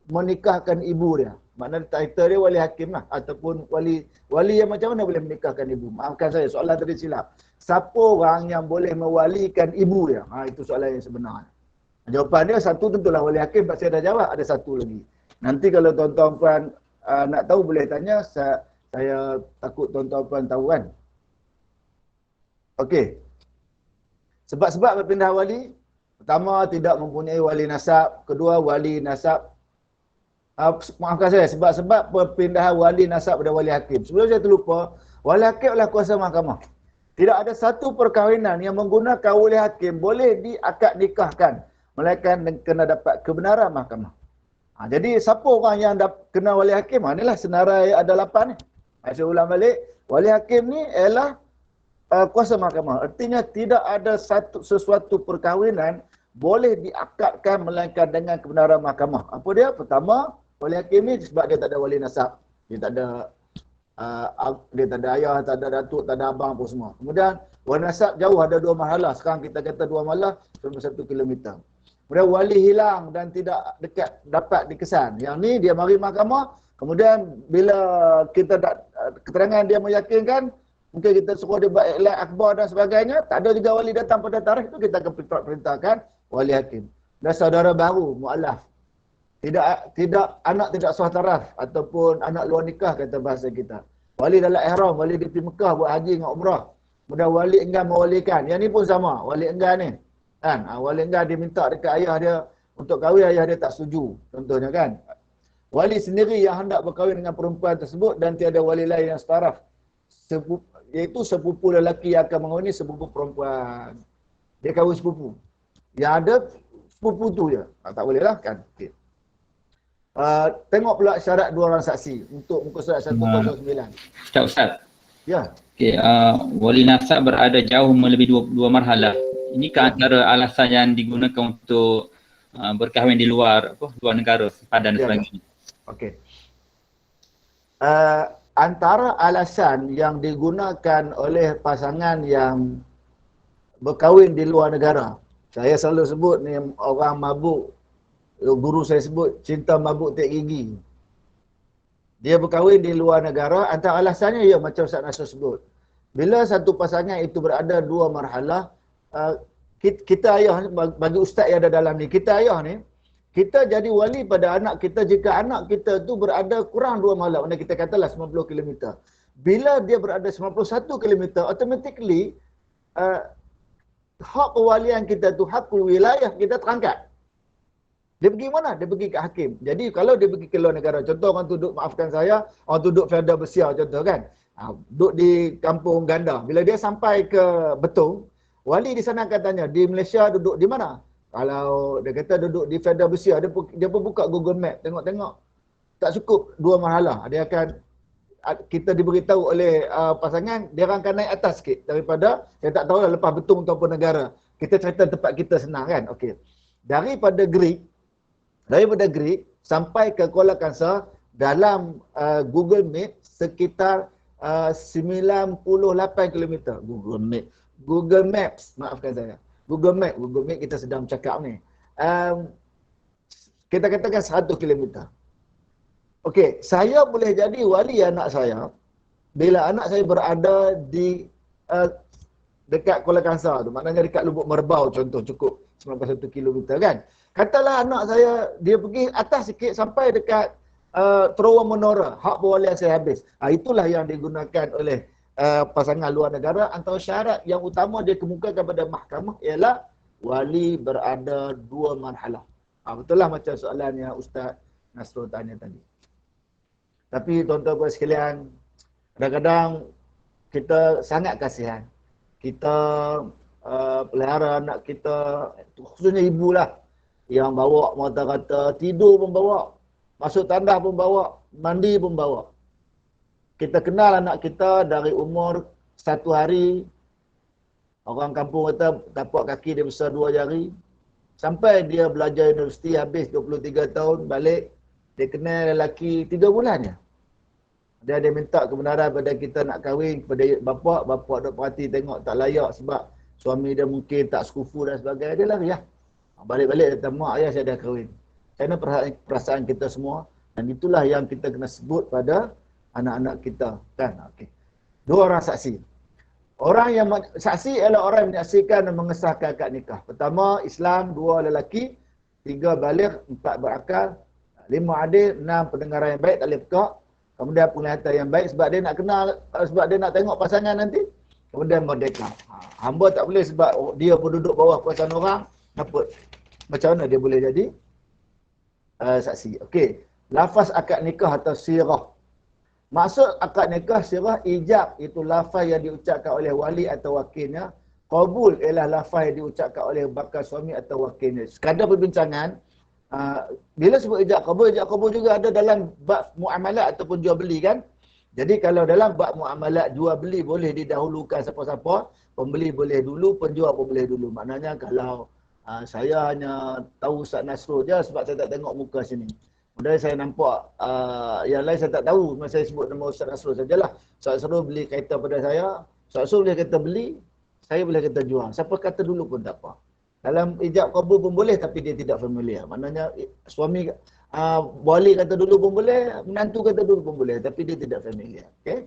menikahkan ibu dia? Maknanya title dia wali hakim lah. Ataupun wali yang macam mana boleh menikahkan ibu? Maafkan saya, soalan tadi silap. Siapa orang yang boleh mewalikan ibu dia? Itu soalan yang sebenar. Jawapan dia satu tentulah wali hakim. Pak saya dah jawab, ada satu lagi. Nanti kalau tuan-tuan puan nak tahu boleh tanya. Saya takut tuan-tuan puan tahu kan. Okey. Sebab-sebab berpindah wali. Pertama, tidak mempunyai wali nasab. Kedua, wali nasab. Maafkan saya, sebab-sebab perpindahan wali nasab pada wali hakim. Sebelum saya terlupa, wali hakim adalah kuasa mahkamah. Tidak ada satu perkahwinan yang menggunakan wali hakim boleh diakad nikahkan, melainkan kena dapat kebenaran mahkamah. Jadi siapa orang yang kena wali hakim? Inilah senarai ada 8 ni. Saya ulang balik, wali hakim ni ialah kuasa mahkamah. Artinya tidak ada sesuatu perkahwinan boleh diakadkan melainkan dengan kebenaran mahkamah. Apa dia? Pertama, wali hakim ni sebab dia tak ada wali nasab. Dia tak ada ayah, tak ada datuk, tak ada abang pun semua. Kemudian wali nasab jauh, ada 2 marhalah. Sekarang kita kata 2 marhalah selama 1 kilometer. Kemudian wali hilang dan tidak dekat dapat dikesan. Yang ni dia mari mahkamah. Kemudian bila kita keterangan dia meyakinkan, mungkin kita suruh dia buat iklan akhbar dan sebagainya, tak ada juga wali datang pada tarikh itu, kita akan perintahkan wali hakim. Dan saudara baru, mu'alaf. Tidak anak tidak sah taraf ataupun anak luar nikah kata bahasa kita. Wali dalam ihram, wali di Mekah buat haji dengan umrah. Kemudian wali enggan mewalikan. Yang ni pun sama, wali enggan ni. Kan? Wali enggan dia minta dekat ayah dia untuk kahwin, ayah dia tak setuju. Contohnya kan. Wali sendiri yang hendak berkahwin dengan perempuan tersebut dan tiada wali lain yang setaraf. Iaitu sepupu lelaki yang akan mengahwini sepupu perempuan. Dia kahwin sepupu. Yang ada sepupu tu je. Tak boleh lah kan. Okay. Tengok pula syarat 2 orang saksi untuk muka surat 109. Ustaz. Ya. Okay, wali nasab berada jauh melebihi 2 marhalah. Ini ke antara alasan yang digunakan untuk berkahwin di luar negara, sepadan dan sebagainya. Okey. Antara alasan yang digunakan oleh pasangan yang berkahwin di luar negara. Saya selalu sebut ni orang mabuk. Guru saya sebut cinta mabuk tak gigi. Dia berkahwin di luar negara, antara alasannya ya macam Ustaz Nasr sebut. Bila satu pasangan itu berada 2 marhalah, kita ayah bagi ustaz yang ada dalam ni, kita ayah ni, kita jadi wali pada anak kita jika anak kita tu berada kurang 2 marhalah. Maksudnya kita katalah 90 km. Bila dia berada 91 km, automatically hak kewalian kita tu, hakul wilayah kita terangkat. Dia pergi mana? Dia pergi ke hakim. Jadi kalau dia pergi ke luar negara, contoh orang tu duduk, maafkan saya, orang tu duduk Fedah Bersiar contoh kan. Duduk di kampung Ganda. Bila dia sampai ke Betung, wali di sana akan tanya, di Malaysia duduk di mana? Kalau dia kata duduk di Fedah Bersiar, dia pun buka Google Map, tengok-tengok. tak cukup 2 marhalah. Dia akan kita diberitahu oleh pasangan, dia akan naik atas sikit daripada, dia tak tahu lah lepas betung ataupun negara. Kita cerita tempat kita senang kan. Okey. Daripada Greek sampai ke Kuala Kangsar dalam Google Map sekitar 98 km. Google Maps, maafkan saya. Google Map kita sedang bercakap ni. Kita katakan 100 km. Okey, saya boleh jadi wali anak saya bila anak saya berada di dekat Kuala Kangsar tu. Maknanya dekat Lubuk Merbau contoh, cukup 91 km kan. Katalah anak saya, dia pergi atas sikit sampai dekat Terowong Menora, hak perwalian saya habis. Itulah yang digunakan oleh pasangan luar negara. Antara syarat yang utama dia kemukakan kepada mahkamah ialah wali berada 2 marhalah. Betul lah macam soalan yang Ustaz Nasrul tanya tadi. Tapi tuan-tuan sekalian, kadang-kadang kita sangat kasihan. Kita pelihara anak kita, khususnya ibu lah, yang bawa mata-kata, tidur pun bawa, masuk tandas pun bawa, mandi pun bawa. Kita kenal anak kita dari umur 1 hari, orang kampung kata tapak kaki dia besar 2 jari, sampai dia belajar universiti habis 23 tahun, balik, dia kenal lelaki 3 bulan je. Dia minta kebenaran pada kita nak kahwin kepada bapak duk perhati tengok tak layak sebab suami dia mungkin tak sekufu dan sebagainya, dia lari lah. Balik-balik dia kata, mak ayah saya dah kahwin. Kerana perasaan kita semua, dan itulah yang kita kena sebut pada anak-anak kita. Kan? Okay. 2 orang saksi. Orang yang saksi ialah orang yang menyaksikan dan mengesahkan akad nikah. Pertama, Islam, 2 lelaki, 3 baligh, 4 berakal, 5 adil, 6 pendengaran yang baik, tak boleh pekak. Kemudian penglihatan yang baik sebab dia nak kenal, sebab dia nak tengok pasangan nanti. Kemudian merdeka. Hamba tak boleh sebab dia pun duduk bawah kuasaan orang. Apa? Macam mana dia boleh jadi saksi? Okey. Lafaz akad nikah atau sirah. Maksud akad nikah, sirah, ijab itu lafaz yang diucapkan oleh wali atau wakilnya. Qabul ialah lafaz yang diucapkan oleh bakal suami atau wakilnya. Sekadar perbincangan, bila sebut ijab qabul juga ada dalam bab muamalat ataupun jual beli kan. Jadi kalau dalam bab muamalat jual beli boleh didahulukan siapa-siapa, pembeli boleh dulu, penjual pun boleh dulu. Maknanya kalau saya hanya tahu Ustaz Nasrul je sebab saya tak tengok muka sini. Kemudian saya nampak yang lain saya tak tahu. Masa saya sebut nama Ustaz Nasrul sajalah. Ustaz Nasrul beli kereta pada saya, Ustaz Nasrul boleh kata beli, saya boleh kata jual. Siapa kata dulu pun tak apa. Dalam ijab qabul pun boleh tapi dia tidak familiar. Maknanya suami wali kata dulu pun boleh, menantu kata dulu pun boleh tapi dia tidak familiar. Okey.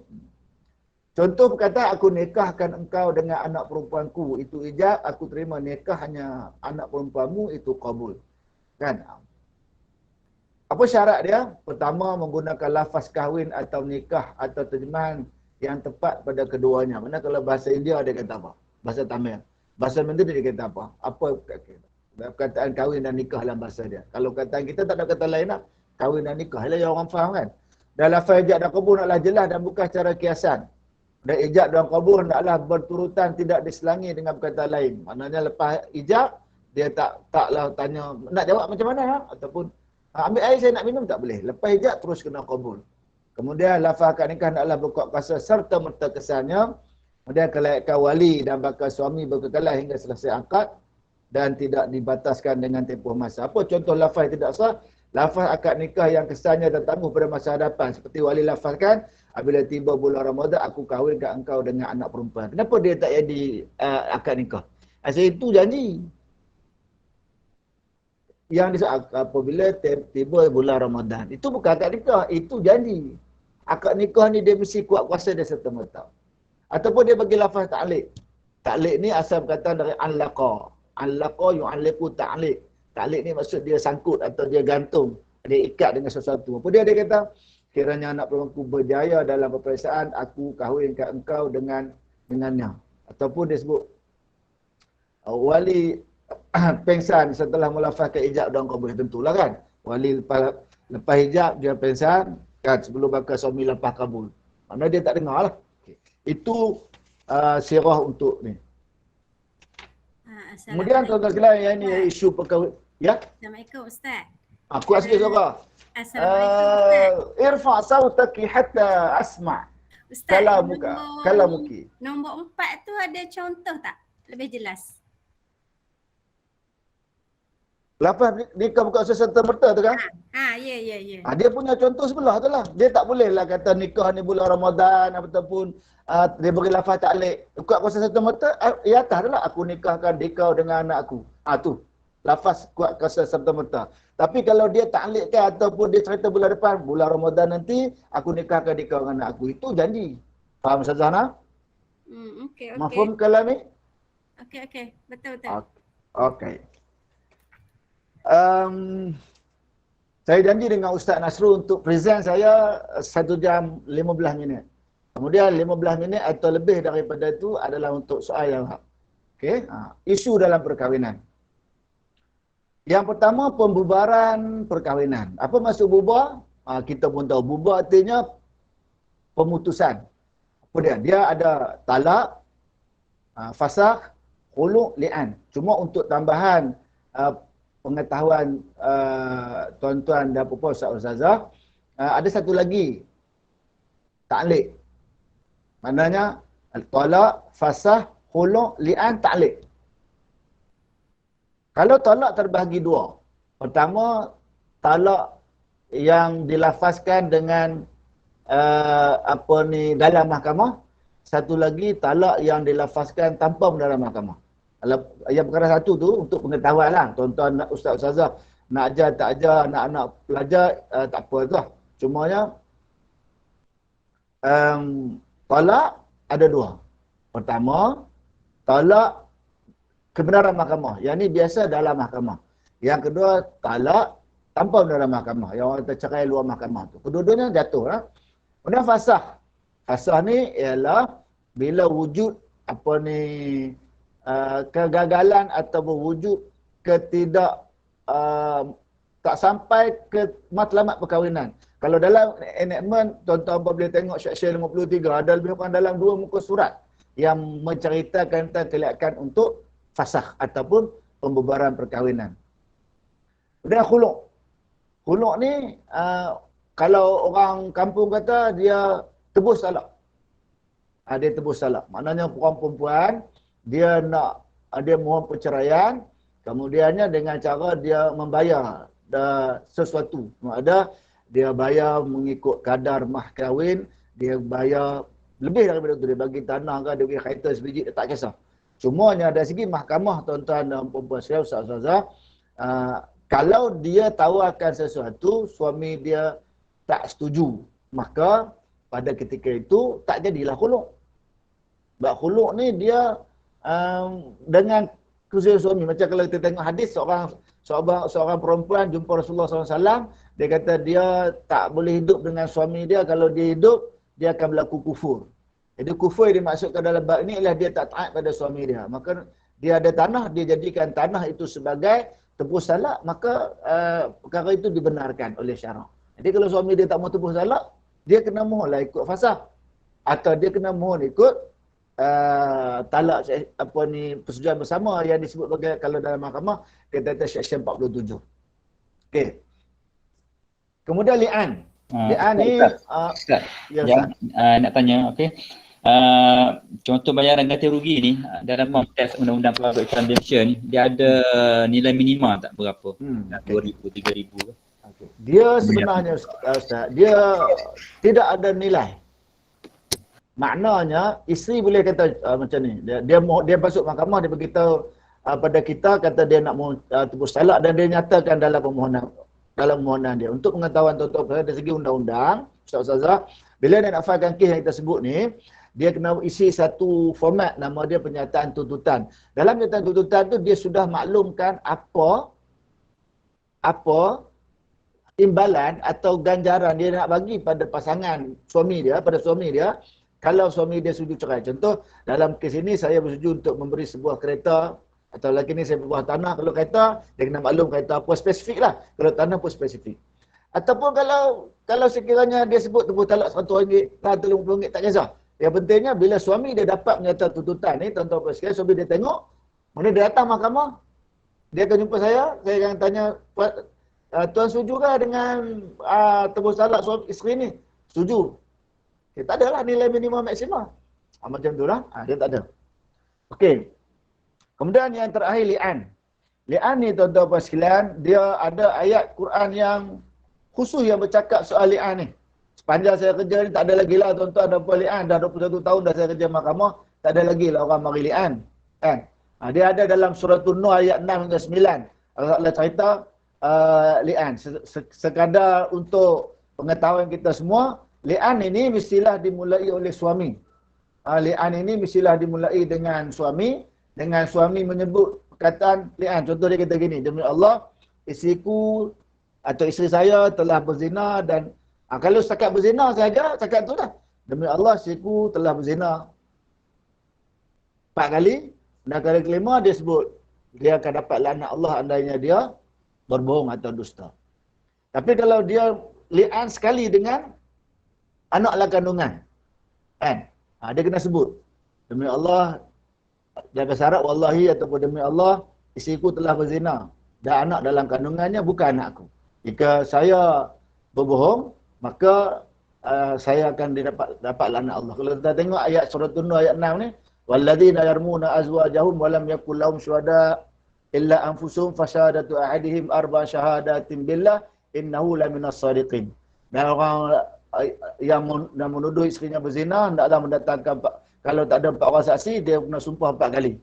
Contoh perkataan aku nikahkan engkau dengan anak perempuanku, itu ijab, aku terima nikahnya anak perempuanmu, itu qabul. Kan? Apa syarat dia? Pertama, menggunakan lafaz kahwin atau nikah atau terjemahan yang tepat pada keduanya. Mana kalau bahasa India dia kata apa? Bahasa Tamil. Bahasa Mandarin dia kata apa? Apa perkataan kahwin dan nikah dalam bahasa dia. Kalau kataan kita tak ada kata lain lah. Kahwin dan nikah. Ialah yang orang faham kan? Dan lafaz ijab dan qabul naklah jelas dan bukan secara kiasan. Dan ijab dan qabul naklah berturutan, tidak diselangi dengan perkataan lain. Maknanya lepas ijab, dia taklah tanya, nak jawab macam mana lah? Ataupun, ambil air saya nak minum, tak boleh. Lepas ijab, terus kena qabul. Kemudian lafaz akad nikah naklah berkuat kuasa serta merta kesannya. Kemudian kelayakan wali dan bakal suami berkekalan hingga selesai akad dan tidak dibataskan dengan tempoh masa. Apa contoh lafaz tidak sah? Lafaz akad nikah yang kesannya tertangguh pada masa hadapan. Seperti wali lafazkan, apabila tiba bulan Ramadan, aku kahwinkan engkau dengan anak perempuan. Kenapa dia tak jadi akad nikah? Asal itu janji. Yang disebut apabila tiba bulan Ramadan. Itu bukan akad nikah, itu janji. Akad nikah ni dia mesti kuat kuasa dia serta-merta. Ataupun dia bagi lafaz ta'liq. Ta'liq ni asal perkataan dari anlaqa. Anlaqa yu'alliqu ta'liq. Ta'liq ni maksud dia sangkut atau dia gantung. Dia ikat dengan sesuatu. Apa dia kata? Kiranya anak perempuanku berjaya dalam peperiksaan, aku kahwinkan engkau dengannya. Ataupun dia sebut wali pengsan setelah melafazkan ijab dan qabul. Tentulah kan. Wali lepas hijab dia pengsan kan sebelum bakal suami lepas kabul. Mana dia tak dengar lah. Itu sirah untuk ni. Kemudian tuan-tuan sekalian yang ni isu perkahwinan. Ya? Assalamualaikum Ustaz. Aku sikit suara. Assalamualaikum Ustaz. Irfa sautaki hatta asma' Ustaz, kalamuki. nombor 4 tu ada contoh tak? Lebih jelas. Lapan nikah bukan serta-merta tu kan? Ya. Dia punya contoh sebelah tu lah. Dia tak boleh lah kata nikah ni bulan Ramadan ataupun dia beri lafaz ta'liq. Kuat kuasa serta-merta, ya atas tu lah. Aku nikahkan dikau dengan anak aku. Tu. Lafaz kuat kuasa serta-merta. Tapi kalau dia ta'liqkan ataupun dia cerita bulan depan, bulan Ramadan nanti, aku nikahkan dikau dengan anak aku. Itu janji. Faham Ustazah Hana? Okey. Mafhum kalami? Okey. Betul. Okey. Saya janji dengan Ustaz Nasrul untuk present saya 1 jam 15 minit. Kemudian 15 minit atau lebih daripada itu adalah untuk soal jawab. Okey, isu dalam perkahwinan. Yang pertama, pembubaran perkahwinan. Apa maksud bubar? Kita pun tahu bubar artinya pemutusan. Apa dia? Dia ada talak, fasakh, khulu', li'an. Cuma untuk tambahan pengetahuan tuan-tuan dan puan-puan ustazah, ada satu lagi ta'liq. Maknanya talak, fasakh, khulu', li'an, ta'liq. Kalau talak terbahagi dua. Pertama, talak yang dilafazkan dengan dalam mahkamah. Satu lagi talak yang dilafazkan tanpa dalam mahkamah. Yang perkara satu tu untuk pengetahuan lah. Tuan-tuan ustaz-ustazah nak ajar tak ajar, anak-anak pelajar tak apa tu lah. Cumanya talak ada dua. Pertama, talak kebenaran mahkamah. Yang ni biasa dalam mahkamah. Yang kedua, talak tanpa dalam mahkamah. Yang orang tercerai luar mahkamah tu. Kedua-duanya jatuh lah. Kemudian fasakh. Fasakh ni ialah bila wujud kegagalan atau wujud tak sampai ke matlamat perkahwinan. Kalau dalam enactment, tuan-tuan boleh tengok section 53, ada lebih kurang dalam 2 muka surat yang menceritakan tentang kelayakan untuk fasakh ataupun pembubaran perkahwinan. Kemudian khulu'. Khulu' ni, kalau orang kampung kata dia tebus talak. Dia tebus talak. Maknanya perempuan dia mohon perceraian, kemudiannya dengan cara dia membayar sesuatu. Dia bayar mengikut kadar mah kahwin, dia bayar lebih daripada itu. Dia bagi tanah ke, dia bagi kereta sebiji, dia tak kisah. Cumanya dari segi mahkamah, tuan-tuan dan puan-puan saya, ustaz-ustazah, kalau dia tawarkan sesuatu, suami dia tak setuju, maka pada ketika itu tak jadilah khulu'. Sebab khulu' ni dia dengan kesusahan suami. Macam kalau kita tengok hadis, seorang perempuan jumpa Rasulullah SAW, dia kata dia tak boleh hidup dengan suami dia. Kalau dia hidup, dia akan berlaku kufur. Jadi kufur yang dimaksudkan dalam bab ini ialah dia tak taat pada suami dia. Maka dia ada tanah, dia jadikan tanah itu sebagai tebus talak, maka perkara itu dibenarkan oleh syarak. Jadi kalau suami dia tak mau tebus talak, dia kena mohonlah ikut fasakh. Atau dia kena mohon ikut talak persetujuan bersama yang disebut sebagai, kalau dalam mahkamah dia kata section 47. Okey. Kemudian li'an. Li'an ni nak tanya, okey. Contoh bayaran ganti rugi ni dalam teks undang-undang pelabur iklan Malaysia ni, dia ada nilai minima tak berapa? 2,000, 3,000 ke? Dia sebenarnya Ustaz, dia tidak ada nilai. Maknanya isteri boleh kata macam ni, dia masuk mahkamah, dia beritahu pada kita, kata dia nak tebus talak, dan dia nyatakan dalam permohonan dia. Untuk pengetahuan tuan-tuan dari segi undang-undang, ustaz-ustazah, bila dia nak filekan kes yang kita sebut ni, dia kena isi satu format, nama dia pernyataan tuntutan. Dalam pernyataan tuntutan tu dia sudah maklumkan apa imbalan atau ganjaran dia nak bagi pada pasangan suami dia, kalau suami dia setuju cerai. Contoh, dalam kes ini saya bersetuju untuk memberi sebuah kereta, atau lagi ni saya berbuah tanah. Kalau kereta, dia kena maklum kereta apa spesifik lah. Kalau tanah pun spesifik. Ataupun kalau sekiranya dia sebut tebus talak RM100, RM50, tak kisah. Yang pentingnya bila suami dia dapat menyatakan tuntutan ni, tuan-tuan sekalian, suami dia tengok, mana dia datang mahkamah, dia akan jumpa saya akan tanya, tuan setuju ke dengan tebus talak suami isteri ni? Setuju. Tak adalah nilai minimum maksimum. Macam tu lah. Dia tak ada. Okey. Kemudian yang terakhir li'an. Li'an ni tuan-tuan puan sekalian, dia ada ayat Quran yang khusus yang bercakap soal li'an ni. Sepanjang saya kerja ni tak ada lagi lah tuan-tuan dan puan li'an. Dah 21 tahun dah saya kerja mahkamah, tak ada lagi lah orang mari li'an. Kan? Dia ada dalam surah Nur ayat 6 hingga 9. Allah cerita li'an. Sekadar untuk pengetahuan kita semua, li'an ini mestilah dimulai oleh suami. Li'an ini mestilah dimulai dengan suami menyebut perkataan li'an. Contoh dia kata gini, demi Allah, isteriku atau isteri saya telah berzina dan kalau setakat berzina saja, setakat tu dah. Demi Allah, isteriku telah berzina 4 kali dan kali kelima dia sebut dia akan dapat laknat Allah andainya dia berbohong atau dusta. Tapi kalau dia li'an sekali dengan anak kandungan, kan? Dia kena sebut demi Allah, dia bersyarat wallahi ataupun demi Allah isteriku telah berzina dan anak dalam kandungannya bukan anakku. Jika saya berbohong, maka saya akan dapat laknat Allah. Kalau kita tengok ayat surah Nur ayat 6 ni, walladzina yarmuna azwajahum wa lam yakul lahum syuhada illa anfusuhum fasyahadatu ahadihim arba syahadatin billah innahu laminas shadiqin. Dan orang yang menuduh isterinya berzina hendaklah mendatangkan kalau tak ada 4 orang saksi, dia kena sumpah 4 kali.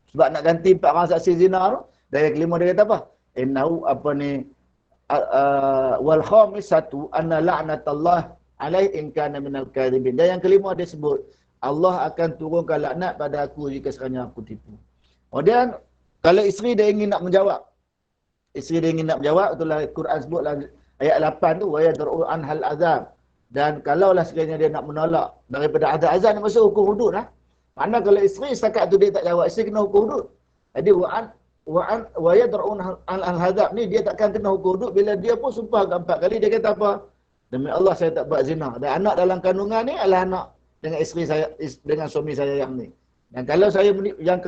Sebab nak ganti 4 orang saksi zina tu, dari kelima dia kata apa? Innahu wal khamisatu anna la'natallah alaihi in kana minal kadhibin. Dan yang kelima dia sebut Allah akan turunkan laknat pada aku jika sekiranya aku tipu. Kemudian kalau isteri dia ingin nak menjawab, itulah Quran sebut ayat 8 tu, wa yad'u anhal azab. Dan kalaulah sekiranya dia nak menolak daripada azab ni masuk hukum hudud lah. Mana kalau isteri setakat tu dia tak jawab, isteri kena hukum hudud. Jadi wa yad'un al-hadab ni dia takkan kena hukum hudud bila dia pun sumpah 4 kali dia kata apa? Demi Allah saya tak buat zina. Dan anak dalam kandungan ni adalah anak dengan isteri saya, dengan suami saya yang ni. Dan kalau saya yang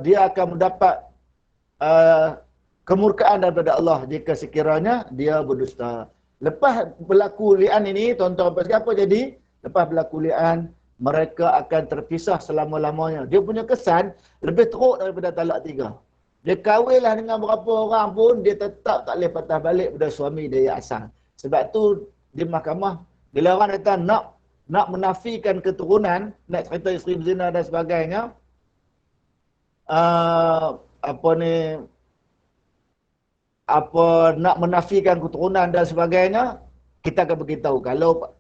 dia akan mendapat kemurkaan daripada Allah jika sekiranya dia berdusta. Lepas berlaku li'an ini, tuan-tuan apa jadi? Lepas berlaku li'an, mereka akan terpisah selama-lamanya. Dia punya kesan lebih teruk daripada talak 3. Dia kahwinlah dengan berapa orang pun, dia tetap tak boleh patah balik pada suami dia yang asal. Sebab tu di mahkamah, bila orang kata nak menafikan keturunan, nak cerita isteri berzina dan sebagainya, nak menafikan keturunan dan sebagainya, kita akan beritahu kalau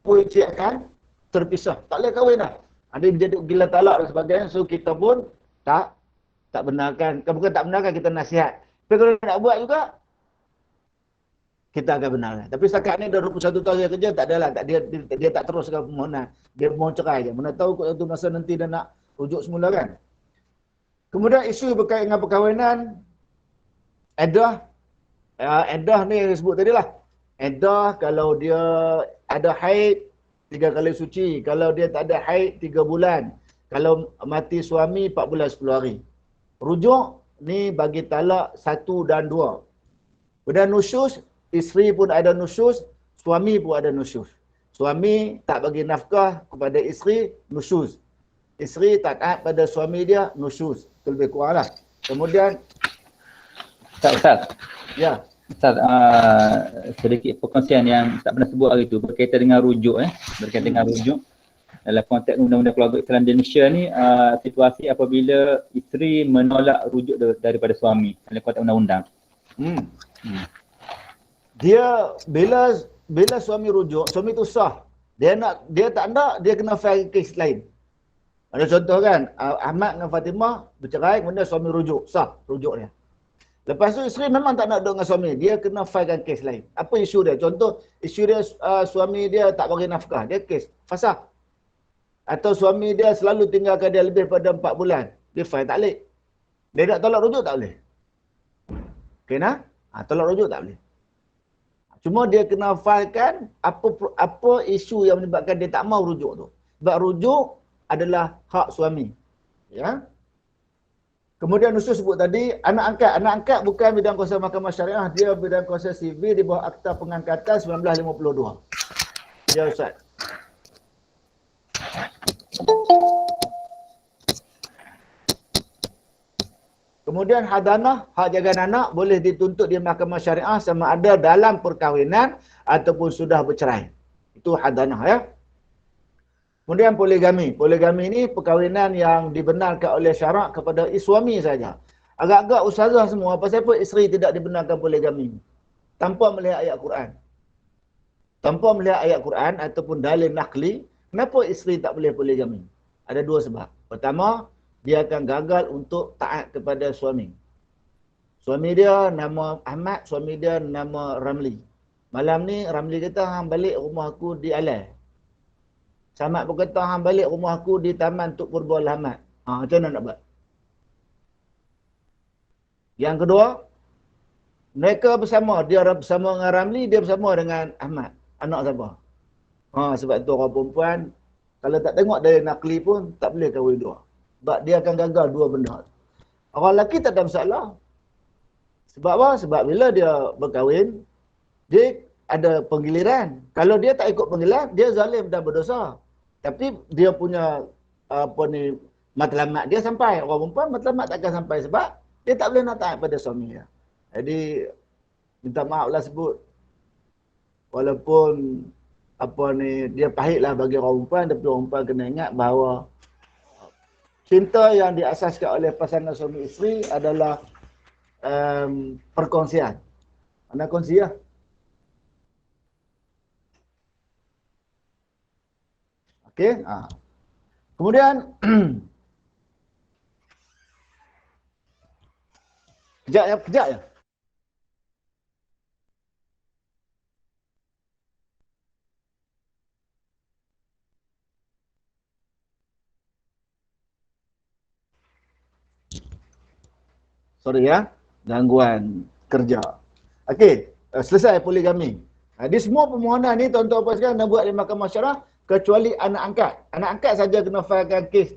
polisi akan terpisah, tak boleh kahwin dah. Ada menjadi gila talak dan sebagainya, so kita pun tak benarkan, bukan tak benarkan, kita nasihat. Tapi kalau nak buat juga, kita akan benarkan. Tapi setakat ni dah 21 tahun saya kerja, tak adalah, dia tak teruskan permohonan. Dia mohon cerai je. Mana tahu kot satu masa nanti dia nak rujuk semula kan. Kemudian isu berkait dengan perkahwinan, iddah ni yang sebut tadi lah. Iddah kalau dia ada haid 3 kali suci, kalau dia tak ada haid 3 bulan, kalau mati suami 4 bulan 10 hari. Rujuk ni bagi talak 1 dan 2. Kemudian nusyus, isteri pun ada nusyus, suami pun ada nusyus. Suami tak bagi nafkah kepada isteri, nusyus. Isteri tak taat pada suami dia, nusyus. Itu lebih kurang lah. Kemudian Ustaz. Ya. Ustaz, sedikit perkongsian yang tak pernah sebut hari tu berkaitan dengan rujuk berkaitan dengan rujuk dalam konteks Undang-Undang Keluarga Islam di Malaysia ni, situasi apabila isteri menolak rujuk daripada suami dalam konteks undang-undang. Dia bila suami rujuk, suami tu sah. Dia tak nak, dia kena file kes lain. Ada contoh kan, Ahmad dengan Fatimah bercerai, kemudian suami rujuk, sah rujuk dia. Lepas tu isteri memang tak nak duduk dengan suami, dia kena filekan kes lain. Apa isu dia? Contoh, isu dia suami dia tak bagi nafkah, dia kes fasakh. Atau suami dia selalu tinggalkan dia lebih pada 4 bulan, dia file tak boleh. Dia nak tolak rujuk tak boleh. Kena? Talak rujuk tak boleh. Cuma dia kena failkan apa isu yang menyebabkan dia tak mau rujuk tu. Sebab rujuk adalah hak suami. Ya. Kemudian Usul sebut tadi, anak angkat bukan bidang kuasa mahkamah syariah, dia bidang kuasa sivil di bawah Akta Pengangkatan 1952. Ya Ustaz. Kemudian hadanah, hak jagaan anak boleh dituntut di mahkamah syariah sama ada dalam perkahwinan ataupun sudah bercerai. Itu hadanah ya. Kemudian poligami. Poligami ini perkahwinan yang dibenarkan oleh syarak kepada suami saja. Agak-agak ustazah semua, pasal apa isteri tidak dibenarkan poligami? Tanpa melihat ayat Quran. Tanpa melihat ayat Quran ataupun dalil nakli, kenapa isteri tak boleh poligami? Ada dua sebab. Pertama, dia akan gagal untuk taat kepada suami. Suami dia nama Ahmad, suami dia nama Ramli. Malam ni Ramli kata, hang balik rumah aku di Alai. Samad pun kata, hang balik rumah aku di Taman Tuk Purba Ahmad. Macam mana nak buat? Yang kedua, mereka bersama. Dia bersama dengan Ramli, dia bersama dengan Ahmad. Anak siapa? Sebab tu orang perempuan, kalau tak tengok dari nakli pun, tak boleh kahwin dua. Sebab dia akan gagal dua benda. Orang lelaki tak ada masalah. Sebab apa? Sebab bila dia berkahwin, dia ada penggiliran. Kalau dia tak ikut penggiliran, dia zalim dan berdosa. Tapi dia punya matlamat dia sampai. Orang perempuan matlamat takkan sampai sebab dia tak boleh nak taat pada suami dia. Jadi minta maaf lah sebut. Walaupun dia pahitlah bagi orang perempuan, tapi orang perempuan kena ingat bahawa cinta yang diasaskan oleh pasangan suami isteri adalah perkongsian. Mana kongsi lah? Okey. Kemudian kejap ya. Sorry ya, gangguan kerja. Okey, selesai poligami. Di semua permohonan ni tuan-tuan puan sekalian nak buat di mahkamah syariah kecuali anak angkat. Anak angkat saja kena filekan kes,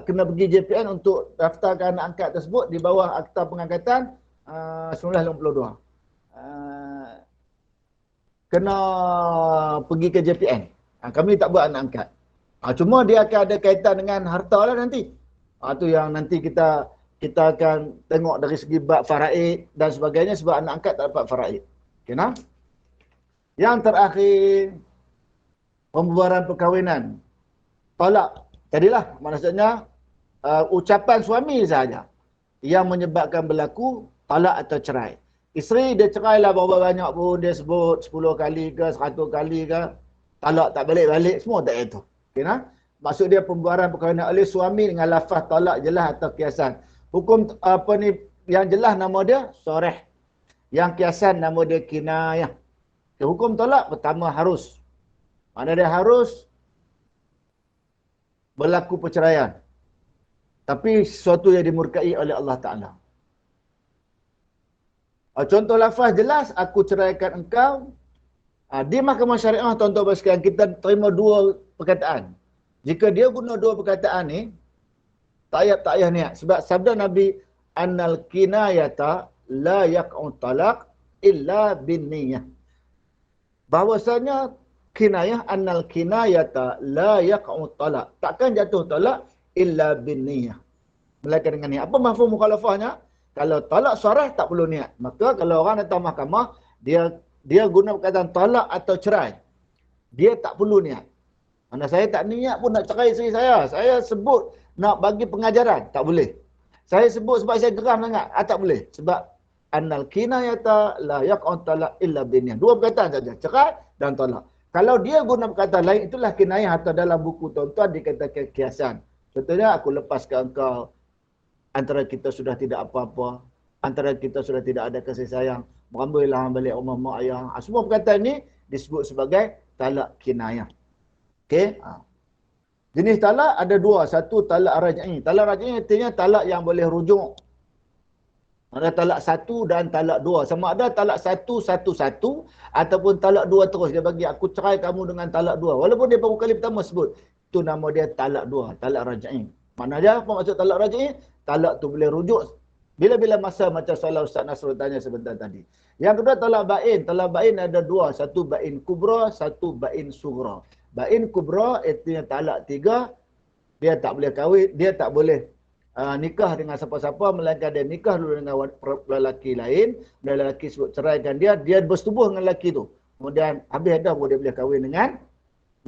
kena pergi JPN untuk daftarkan anak angkat tersebut di bawah Akta Pengangkatan 1952. Kena pergi ke JPN. Kami tak buat anak angkat. Cuma dia akan ada kaitan dengan harta lah nanti. Tu yang nanti kita akan tengok dari segi bab faraid dan sebagainya sebab anak angkat tak dapat faraid. Okey nah? Yang terakhir, pembubaran perkahwinan. Talak. Tadilah maksudnya ucapan suami sahaja yang menyebabkan berlaku talak atau cerai. Isteri dia cerai lah berapa banyak pun, dia sebut 10 kali ke 100 kali ke, talak tak balik-balik, semua tak itu. Okey nah? Maksud dia pembubaran perkahwinan oleh suami dengan lafaz talak jelas atau kiasan. Hukum yang jelas nama dia soreh. Yang kiasan nama dia kinayah. Hukum talak pertama harus. Mana dia harus berlaku perceraian. Tapi sesuatu yang dimurkai oleh Allah Ta'ala. Contoh lafaz jelas, aku ceraikan engkau. Di mahkamah syariah, tuan-tuan sekalian, kita terima dua perkataan. Jika dia guna dua perkataan ni, tak payah niat. Sebab sabda Nabi, annal kinayata la yaq'u talaq illa bin niyah. Bahawasanya kinayah, annal kinayata la yaq'u talaq. Takkan jatuh talak illa bin niyah. Melainkan dengan niat. Apa mafhum mukhalafahnya? Kalau talak sarah tak perlu niat. Maka kalau orang datang mahkamah, dia guna perkataan talak atau cerai, dia tak perlu niat. Mana saya tak niat pun nak cerai isteri saya. Saya sebut nak bagi pengajaran, tak boleh. Saya sebut sebab saya geram sangat, tak boleh. Sebab annal kinayata la yaq'u talaq illa biniyah. Dua perkataan saja, cerai dan talak. Kalau dia guna perkataan lain, itulah kinayah atau dalam buku tuan-tuan dikatakan kiasan. Contohnya, aku lepaskan engkau, antara kita sudah tidak apa-apa, antara kita sudah tidak ada kasih sayang, berambillah balik rumah mak ayah. Semua perkataan ini disebut sebagai talak kinayah. Okey? Jenis talak ada dua. Satu talak raj'i. Talak raj'i artinya talak yang boleh rujuk. Ada talak satu dan talak dua. Sama ada talak satu, satu, ataupun talak dua terus. Dia bagi aku cerai kamu dengan talak dua. Walaupun dia baru kali pertama sebut. Itu nama dia talak dua, talak raj'i. Maknanya apa maksud talak raj'i? Talak tu boleh rujuk bila-bila masa macam soalan Ustaz Nasrul tanya sebentar tadi. Yang kedua talak bain. Talak bain ada dua. Satu bain kubra, satu bain sugra. Bain kubra artinya talak tiga. Dia tak boleh kahwin, dia tak boleh nikah dengan siapa-siapa melainkan dia nikah dulu dengan lelaki lain, dan lelaki sebut ceraikan dia, dia bersetubuh dengan lelaki tu. Kemudian habis dah baru dia boleh kahwin dengan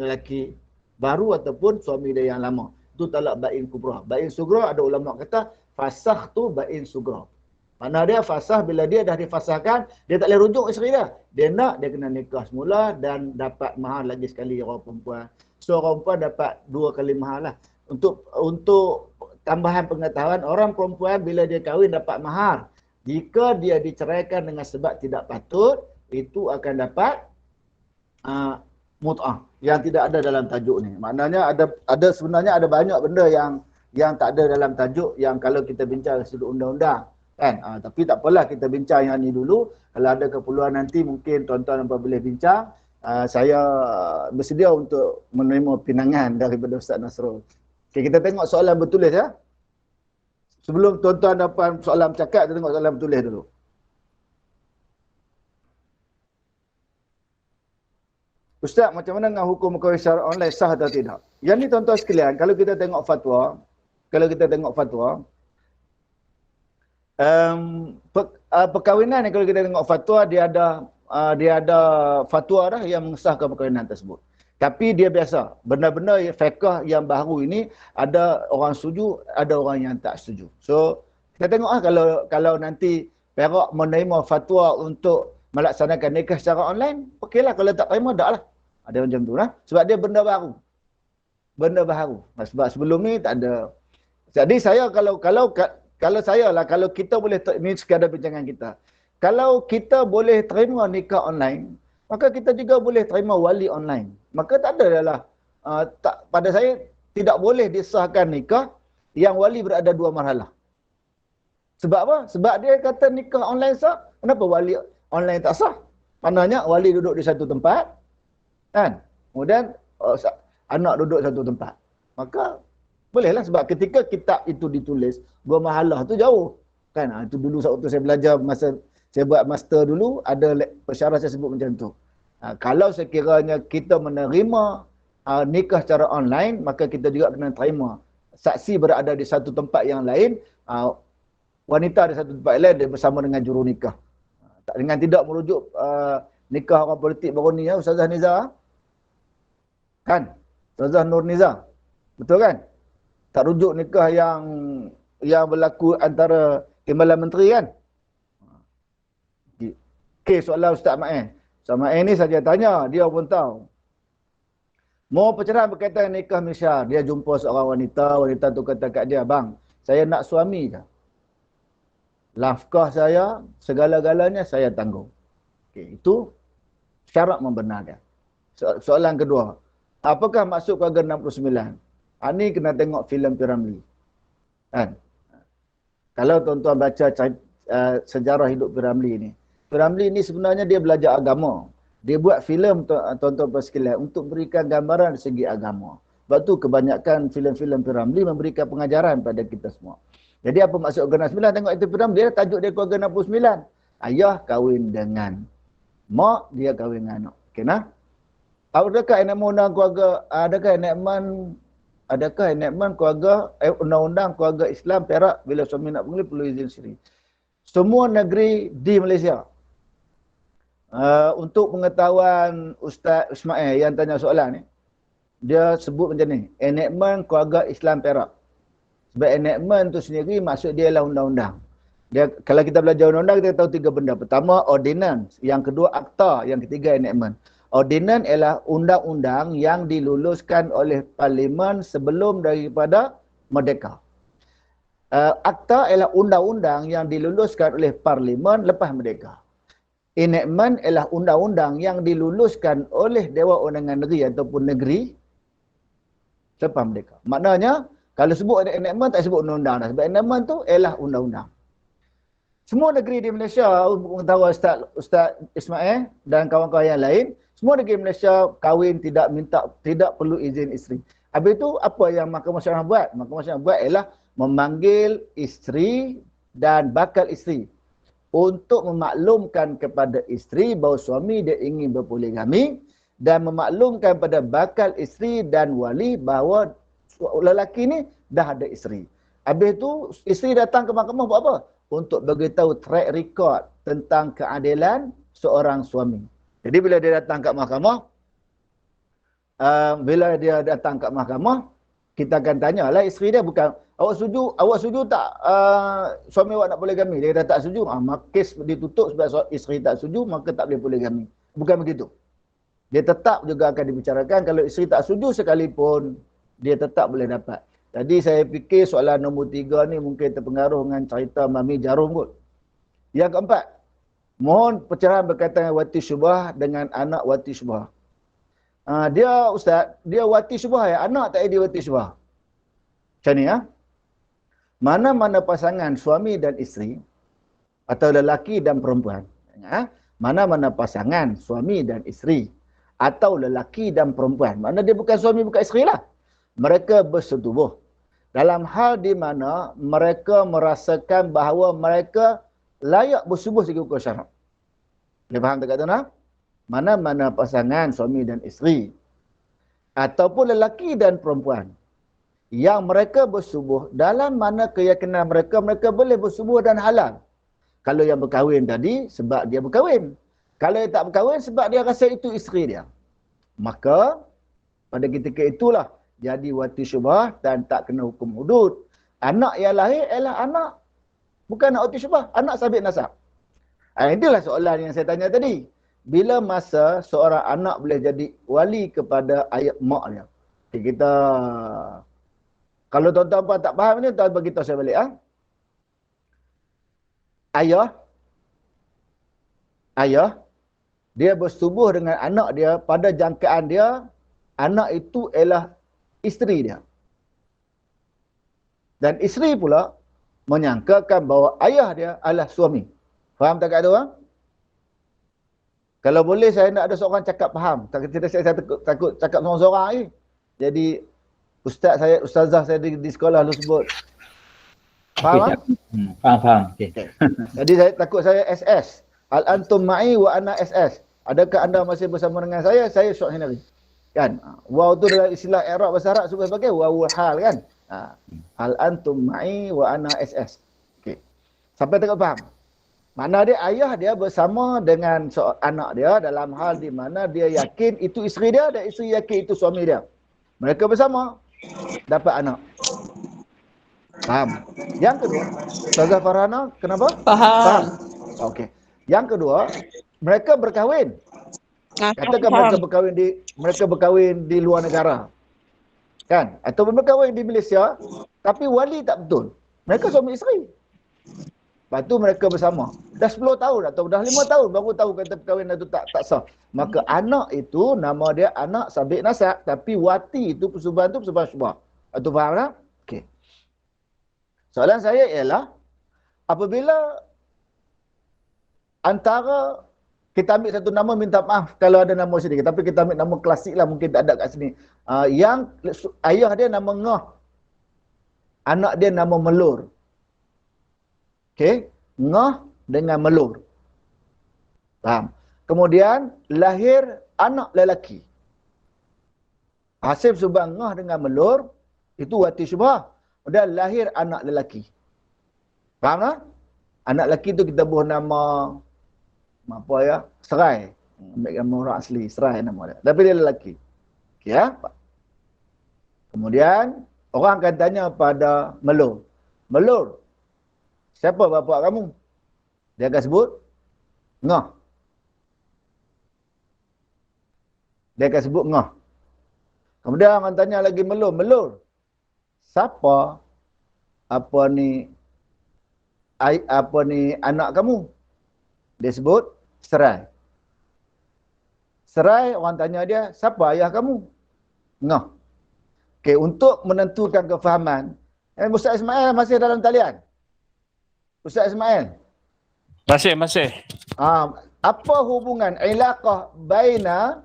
lelaki baru ataupun suami dia yang lama. Itu talak bain kubra. Bain sugra ada ulama kata fasakh tu bain sugra. Mana dia fasah bila dia dah difasahkan, dia tak boleh rujuk isteri dia. Dia nak, dia kena nikah semula dan dapat mahar lagi sekali orang perempuan. So orang perempuan dapat 2 kali mahar lah. Untuk tambahan pengetahuan, orang perempuan bila dia kahwin dapat mahar. Jika dia diceraikan dengan sebab tidak patut, itu akan dapat mut'ah yang tidak ada dalam tajuk ni. Maknanya ada sebenarnya ada banyak benda yang tak ada dalam tajuk yang kalau kita bincang sudut undang-undang kan. Tapi tak apalah, kita bincang yang ni dulu. Kalau ada keperluan nanti mungkin tuan-tuan boleh bincang. Saya bersedia untuk menerima pinangan daripada Ustaz Nasrul. Okay, kita tengok soalan bertulis ya. Sebelum tuan-tuan dapat soalan bercakap, kita tengok soalan bertulis dulu. Ustaz, macam mana dengan hukum kahwin secara online, sah atau tidak? Yang ni tuan-tuan sekalian, kalau kita tengok fatwa, perkahwinan ni kalau kita tengok fatwa, dia ada fatwa dah yang mengesahkan perkahwinan tersebut. Tapi dia biasa, benda-benda fiqh yang baru ini ada orang setuju, ada orang yang tak setuju. So kita tengok kalau nanti Perak menerima fatwa untuk melaksanakan nikah secara online, okeylah. Kalau tak terima, tak lah. Ada macam tu lah. Sebab dia benda baru. Sebab sebelum ni tak ada. Jadi saya kalau saya lah, kalau kita boleh, ni sekadar bincangan kita. Kalau kita boleh terima nikah online, maka kita juga boleh terima wali online. Maka tak ada lah. Pada saya, tidak boleh disahkan nikah yang wali berada 2 marhalah. Sebab apa? Sebab dia kata nikah online sah. Kenapa wali online tak sah? Maknanya wali duduk di satu tempat, kan? Kemudian anak duduk satu tempat. Maka bolehlah, sebab ketika kitab itu ditulis, 2 marhalah tu jauh. Kan? Itu dulu waktu saya belajar, masa saya buat master dulu, ada pensyarah saya sebut macam tu. Kalau sekiranya kita menerima nikah secara online, maka kita juga kena terima saksi berada di satu tempat yang lain, wanita di satu tempat lain, dia bersama dengan juru nikah. Dengan tidak merujuk nikah orang politik baru ni ya, Ustazah Niza. Kan? Ustazah Nur Niza. Betul kan? Tak rujuk nikah yang berlaku antara Timbalan Menteri kan? Kes soalan Ustaz Ma'in. Ustaz Ma'in ni saja tanya, dia pun tahu. Mau perceraian berkaitan dengan nikah misyar. Dia jumpa seorang wanita tu kata kat dia, bang, saya nak suami je. Nafkah saya, segala-galanya saya tanggung. Okay, itu syarat membenarkan. Soalan kedua, apakah maksud keluarga 69? Ini kena tengok filem P. Ramlee. Kan? Kalau tuan-tuan baca sejarah hidup P. Ramlee ni, P. Ramlee ni sebenarnya dia belajar agama. Dia buat filem tuan-tuan sekalian untuk berikan gambaran segi agama. Sebab tu kebanyakan filem-filem P. Ramlee memberikan pengajaran pada kita semua. Jadi apa maksud keluarga 69? Tengok itu P. Ramlee, dia tajuk dia keluarga 69. Ayah kahwin dengan mak, dia kahwin dengan anak. Okey nah? Adakah enakmen keluarga, adakah enakmen keluarga undang-undang keluarga Islam Perak bila suami nak mengulis perlu izin isteri? Semua negeri di Malaysia. Untuk pengetahuan Ustaz Ismail yang tanya soalan ni, dia sebut macam ni, enakmen keluarga Islam Perak. Sebab enakmen tu sendiri maksud dia ialah undang-undang. Kalau kita belajar undang-undang, kita tahu 3 benda. Pertama, ordinance. Yang kedua, akta. Yang ketiga, enactment. Ordinance ialah undang-undang yang diluluskan oleh Parlimen sebelum daripada merdeka. Akta ialah undang-undang yang diluluskan oleh Parlimen lepas merdeka. Enactment ialah undang-undang yang diluluskan oleh Dewan Undangan Negeri ataupun negeri selepas merdeka. Maknanya, kalau sebut ada enactment, tak sebut undang-undang dah. Sebab enactment tu ialah undang-undang. Semua negeri di Malaysia, tahu Ustaz Ismail dan kawan-kawan yang lain, semua negeri Malaysia kahwin tidak perlu izin isteri. Habis itu apa yang Mahkamah Syariah buat? Mahkamah Syariah buat ialah memanggil isteri dan bakal isteri untuk memaklumkan kepada isteri bahawa suami dia ingin berpoligami dan memaklumkan pada bakal isteri dan wali bahawa lelaki ni dah ada isteri. Habis itu isteri datang ke mahkamah buat apa? Untuk beritahu track record tentang keadilan seorang suami. Jadi bila dia datang ke mahkamah, kita akan tanya lah isteri dia, bukan awak setuju tak suami awak nak poligami? Dia kata tak setuju, maka kes ditutup sebab isteri tak setuju, maka tak boleh poligami. Bukan begitu. Dia tetap juga akan dibicarakan, kalau isteri tak setuju sekalipun, dia tetap boleh dapat. Jadi saya fikir soalan nombor 3 ni mungkin terpengaruh dengan cerita Mami Jarum kot. Yang keempat, mohon pencerahan berkaitan dengan wati syubhah dengan anak wati syubhah. Dia Ustaz, dia wati syubhah ya, anak tak ada wati syubhah. Macam ni ya. Mana-mana pasangan suami dan isteri atau lelaki dan perempuan. Mana-mana pasangan suami dan isteri atau lelaki dan perempuan. Mana dia bukan suami bukan isteri lah. Mereka bersetubuh dalam hal di mana mereka merasakan bahawa mereka layak bersetubuh segi hukum syarak. Boleh faham tak kata nak? Mana-mana pasangan suami dan isteri ataupun lelaki dan perempuan yang mereka bersetubuh dalam mana keyakinan mereka, mereka boleh bersetubuh dan halal. Kalau yang berkahwin tadi sebab dia berkahwin. Kalau yang tak berkahwin sebab dia rasa itu isteri dia. Maka pada ketika itulah jadi wati syubhah dan tak kena hukum hudud. Anak yang lahir ialah anak. Bukan anak wati syubhah, anak sabit nasab. Inilah soalan yang saya tanya tadi. Bila masa seorang anak boleh jadi wali kepada ayah mak dia? Okay, kita kalau tuan-tuan tak faham ni, tuan bagi tahu saya balik. Ayah dia bersetubuh dengan anak dia pada jangkaan dia, anak itu ialah isteri dia. Dan isteri pula menyangkakan bahawa ayah dia adalah suami. Faham tak kat tu? Kalau boleh saya nak ada seorang cakap faham. Saya takut cakap seorang-seorang lagi. Jadi ustazah saya di sekolah lu sebut. Faham? Faham. Okay. Jadi saya takut saya SS. Al antum ma'i wa ana SS. Adakah anda masih bersama dengan saya? Saya short Henry. Kan? Waw tu dalam istilah Arab bahasa Arab suka pakai wawul hal kan? Al antum ma'i wa ana SS. Okey. Sampai tak faham? Mana dia ayah dia bersama dengan anak dia dalam hal di mana dia yakin itu isteri dia dan isteri yakin itu suami dia. Mereka bersama dapat anak. Faham? Yang kedua, Ustazah Farhana, kenapa? Faham. Okey. Yang kedua, mereka berkahwin. Katakan mereka berkahwin di luar negara. Kan? Atau berkahwin di Malaysia, tapi wali tak betul. Mereka suami isteri. Lepas tu mereka bersama. Dah 10 tahun atau dah 5 tahun baru tahu kata perkahwinan itu tak sah. Maka anak itu nama dia anak sabit nasab, tapi wati itu persubuhan syubhah. Atau faham tak? Okey. Soalan saya ialah apabila antara kita ambil satu nama, minta maaf kalau ada nama sedikit, tapi kita ambil nama klasik lah, mungkin tak ada kat sini. Yang ayah dia nama Ngah, anak dia nama Melur. Okey, Ngah dengan Melur. Faham? Kemudian lahir anak lelaki. Hasil subah Ngah dengan Melur itu wati syubhah. Kemudian lahir anak lelaki. Faham tak? Anak lelaki tu kita buat nama apa ya? Serai. Ambil nama orang asli, Serai nama dia. Tapi dia lelaki. Okey ya? Kemudian orang akan tanya pada Melur. Melur, siapa bapa kamu? Dia akan sebut Ngah. Dia akan sebut Ngah. Kemudian orang tanya lagi Melur. Melur, siapa apa ni anak kamu? Dia sebut Serai. Serai, orang tanya dia, siapa ayah kamu? Ngah. Okey, untuk menentukan kefahaman, Ustaz Ismail masih dalam talian. Ustaz Ismail, Masih. Apa hubungan ilaqah baina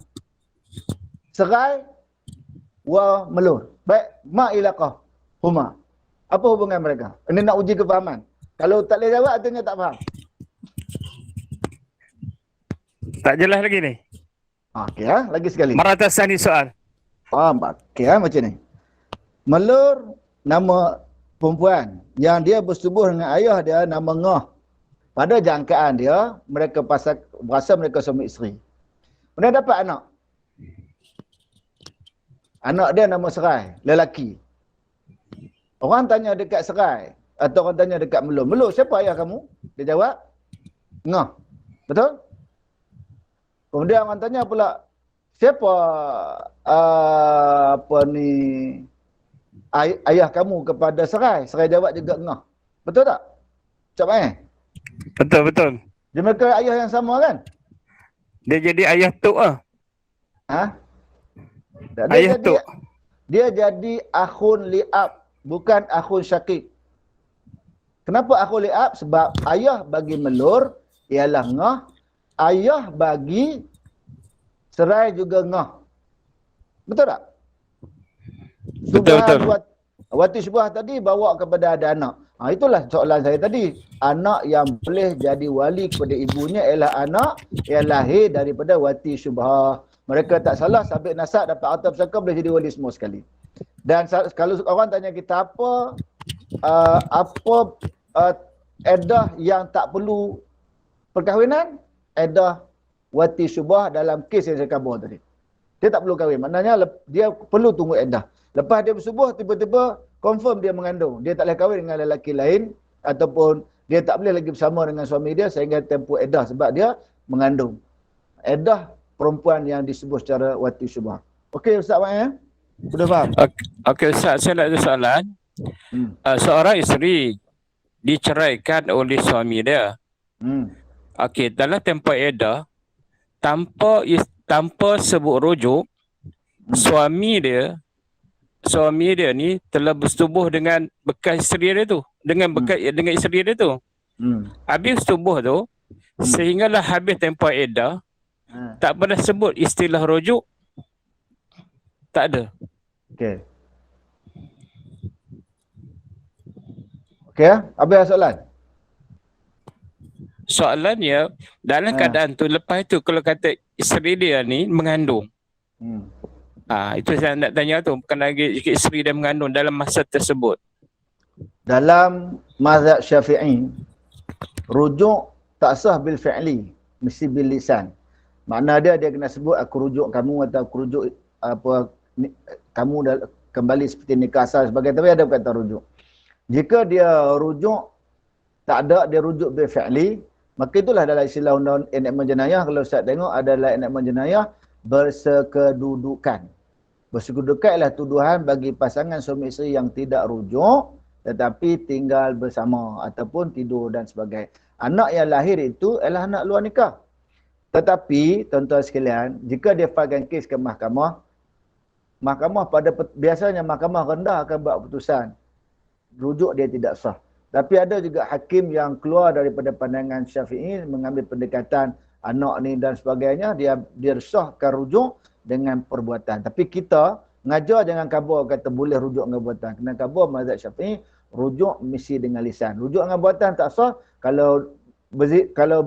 serai wa melur? Baik, ma ilaqah huma. Apa hubungan mereka? Ini nak uji kefahaman. Kalau tak boleh jawab, artinya tak faham. Tak jelas lagi ni. Okey, lagi sekali. Meratasan ni soal. Okey, macam ni. Melur nama perempuan yang dia bersetubuh dengan ayah dia nama Ngah. Pada jangkaan dia, mereka berasa mereka suami isteri. Kemudian dapat anak. Anak dia nama Serai, lelaki. Orang tanya dekat Serai atau orang tanya dekat Melur. Melur, siapa ayah kamu? Dia jawab, Ngah. Betul? Kemudian orang tanya pula, siapa ayah kamu kepada Serai? Serai jawab juga Ngah. Betul tak? Cak Mai? Betul. Dia mereka ayah yang sama kan? Dia jadi ayah tok ah. Ayah tok. Dia jadi akhun li'ab, bukan akhun syakik. Kenapa akhun li'ab? Sebab ayah bagi Melur ialah Ngah, ayah bagi Serai juga Ngah. Betul tak? Betul. Wati syubhah tadi bawa kepada ada anak. Itulah soalan saya tadi. Anak yang boleh jadi wali kepada ibunya ialah anak yang lahir daripada wati syubhah. Mereka tak salah, sabit nasab dapat harta pusaka boleh jadi wali semua sekali. Dan kalau orang tanya kita apa edah yang tak perlu perkahwinan, edah wati syubhah dalam kes yang saya khabar tadi. Dia tak perlu kahwin. Maknanya dia perlu tunggu edah. Lepas dia bersubuh, tiba-tiba confirm dia mengandung. Dia tak boleh kahwin dengan lelaki lain ataupun dia tak boleh lagi bersama dengan suami dia sehingga tempoh edah sebab dia mengandung. Edah perempuan yang disebut secara wati syubhah. Okey Ustaz Wan ya? Sudah faham? Okey Ustaz, saya nak ada soalan. Seorang isteri diceraikan oleh suami dia. Okey, dalam tempoh edah tanpa sebut rujuk, suami dia ni telah bersetubuh dengan bekas isteri dia tu, dengan isteri dia tu. Habis bersetubuh tu, sehinggalah habis tempoh edah, tak pernah sebut istilah rujuk. Tak ada. Okey, habis soalan. Soalannya, dalam keadaan tu, lepas tu kalau kata isteri dia ni mengandung. Itu saya nak tanya tu, bukan lagi isteri dia mengandung dalam masa tersebut. Dalam mazhab Syafi'i, rujuk tak sah bil fi'li, mesti bil lisan. Makna dia kena sebut aku rujuk kamu atau aku rujuk kamu kembali seperti nikah asal sebagai, tapi ada kata rujuk. Jika dia rujuk tak ada, dia rujuk bil fi'li, maka itulah dalam istilah undang enakmen jenayah. Kalau Ustaz tengok adalah enakmen jenayah bersekedudukan. Bersekedudukan ialah tuduhan bagi pasangan suami isteri yang tidak rujuk tetapi tinggal bersama ataupun tidur dan sebagainya. Anak yang lahir itu ialah anak luar nikah. Tetapi tuan-tuan sekalian, jika dia failkan kes ke mahkamah biasanya mahkamah rendah akan buat keputusan rujuk dia tidak sah. Tapi ada juga hakim yang keluar daripada pandangan Syafi'i mengambil pendekatan anak ni dan sebagainya, dia sahkan rujuk dengan perbuatan. Tapi kita ngajar jangan kabur kata boleh rujuk dengan perbuatan. Kena kabur mazhab Syafi'i, rujuk mesti dengan lisan. Rujuk dengan perbuatan tak sah kalau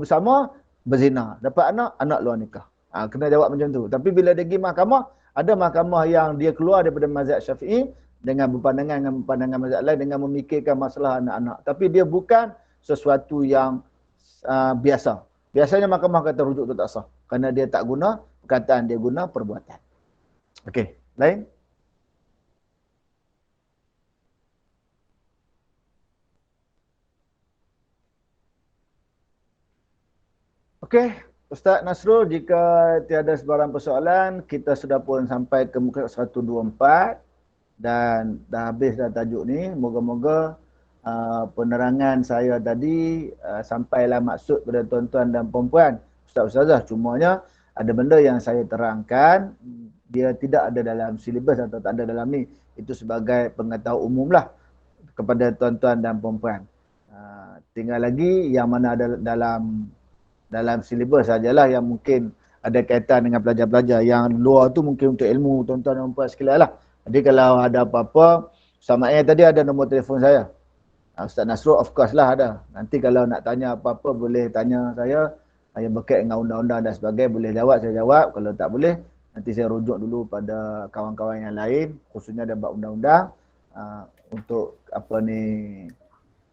bersama berzina, dapat anak luar nikah. Kena jawab macam tu. Tapi bila dia pergi mahkamah, ada mahkamah yang dia keluar daripada mazhab Syafi'i dengan berpandangan mazhab lain dengan memikirkan masalah anak-anak. Tapi dia bukan sesuatu yang biasa. Biasanya mahkamah kata rujuk tu tak sah kerana dia tak guna perkataan, dia guna perbuatan. Okey, lain? Okey, Ustaz Nasrul, jika tiada sebarang persoalan, kita sudah pun sampai ke muka 124 dan dah habis dah tajuk ni. Moga-moga penerangan saya tadi sampailah maksud kepada tuan-tuan dan puan-puan, ustaz-ustazah. Cumanya ada benda yang saya terangkan, dia tidak ada dalam silibus atau tak ada dalam ni. Itu sebagai pengetahuan umum lah kepada tuan-tuan dan puan-puan. Tinggal lagi yang mana ada dalam silibus sajalah yang mungkin ada kaitan dengan pelajar-pelajar. Yang luar tu mungkin untuk ilmu tuan-tuan dan puan sekalian lah. Jadi kalau ada apa-apa, sama tadi ada nombor telefon saya. Ustaz Nasrul of course lah ada. Nanti kalau nak tanya apa-apa boleh tanya saya. Yang berkait dengan undang-undang dan sebagainya boleh jawab, saya jawab. Kalau tak boleh, nanti saya rujuk dulu pada kawan-kawan yang lain, khususnya dalam bab undang-undang, untuk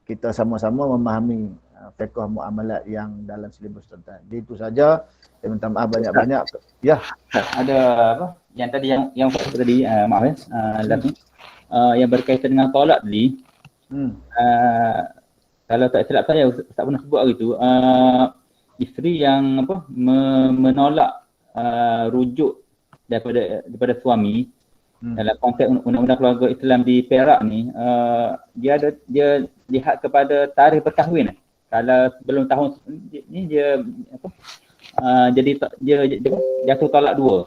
kita sama-sama memahami fiqh muamalat yang dalam silibus tuan-tuan. Jadi itu saja. Saya minta maaf banyak-banyak. Ya. Ada apa? Yang tadi yang tadi maaf ya. Yang berkaitan dengan tolak tadi. Kalau tak silap saya tak pernah sebut hari tu, isteri yang menolak rujuk daripada suami dalam konteks undang-undang keluarga Islam di Perak ni, dia lihat kepada tarikh berkahwin. Kalau sebelum tahun ni dia dia jatuh talak 2.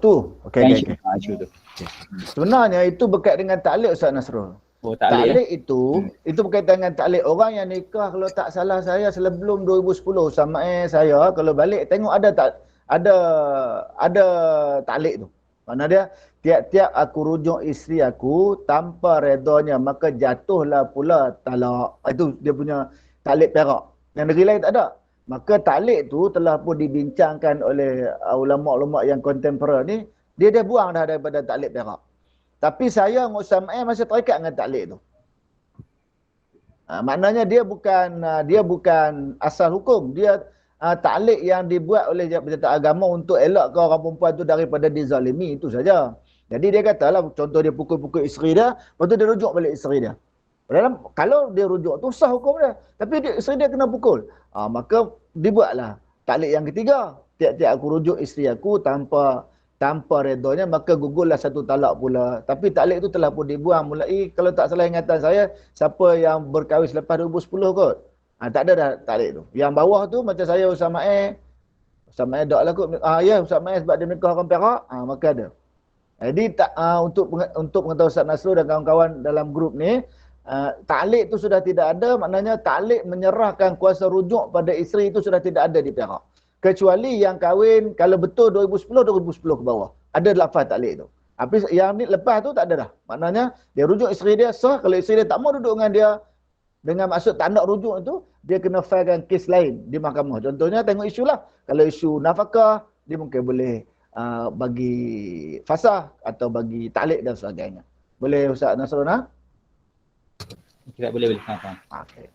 Tu. Okey. Isu tu. Sebenarnya itu berkait dengan taklid Ustaz Nasrul. Taklid itu berkaitan dengan taklid. Orang yang nikah kalau tak salah saya sebelum 2010 sama saya kalau balik tengok ada taklid tu. Mana dia tiap-tiap aku rujuk isteri aku tanpa redanya maka jatuhlah pula talak. Itu dia punya taklid Perak. Yang negeri lain tak ada. Maka taklid tu telah pun dibincangkan oleh ulama-ulama yang kontemporer ni, dia dah buang dah daripada taklid Perak. Tapi saya dengan Ustaz Ma'in masih terikat dengan taklid tu. Maknanya dia bukan asal hukum. Dia taklid yang dibuat oleh pejabat agama untuk elakkan orang perempuan tu daripada dizalimi, itu saja. Jadi dia katalah contoh dia pukul-pukul isteri dia, lepas tu dia rujuk balik isteri dia. Dalam kalau dia rujuk tu sah hukum dia, tapi isteri dia kena pukul. Maka dibuatlah taklid yang ketiga. Tiap-tiap aku rujuk isteri aku tanpa redanya maka gugurlah satu talak pula. Tapi taklid itu telah pun dibuang mulai kalau tak salah ingatan saya siapa yang berkahwin selepas 2010 kot. Tak ada dah taklid tu. Yang bawah tu macam saya Ustaz Ma'in dak lah kot. Ya Ustaz Ma'in sebab dia nikah orang Perak, maka ada. Jadi untuk pengetahuan Ustaz Nasrul dan kawan-kawan dalam grup ni, taklid tu sudah tidak ada, maknanya taklid menyerahkan kuasa rujuk pada isteri itu sudah tidak ada di Perak. Kecuali yang kahwin kalau betul 2010 ke bawah. Ada lafaz taklid tu. Tapi yang ni lepas tu tak ada dah. Maknanya dia rujuk isteri dia sah, kalau isteri dia tak mau duduk dengan dia dengan maksud tak nak rujuk itu, dia kena filekan kes lain di mahkamah. Contohnya tengok isu lah. Kalau isu nafkah, dia mungkin boleh bagi fasah atau bagi taklid dan sebagainya. Boleh Ustaz Nasrul? Tidak boleh. Okey.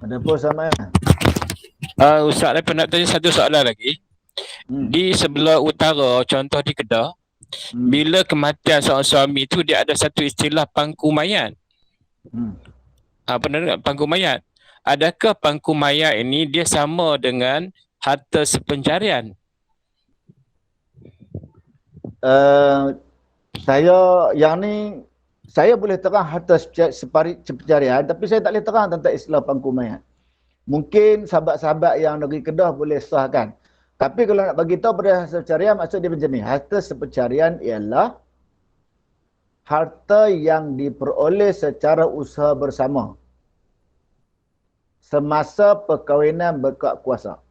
Ada apa sama? Ustaz saya nak tanya satu soalan lagi. Di sebelah utara, contoh di Kedah, bila kematian seorang suami itu dia ada satu istilah pangku mayat. Pernah dengar pangku mayat? Adakah pangku mayat ini dia sama dengan harta sepencarian? Saya boleh terang harta sepencarian, tapi saya tak boleh terang tentang istilah pangku mayat. Mungkin sahabat-sahabat yang negeri Kedah boleh sahkan. Tapi kalau nak bagi tahu pada harta sepencarian, maksud dia macam ni. Harta sepencarian ialah harta yang diperoleh secara usaha bersama semasa perkahwinan berkuat kuasa.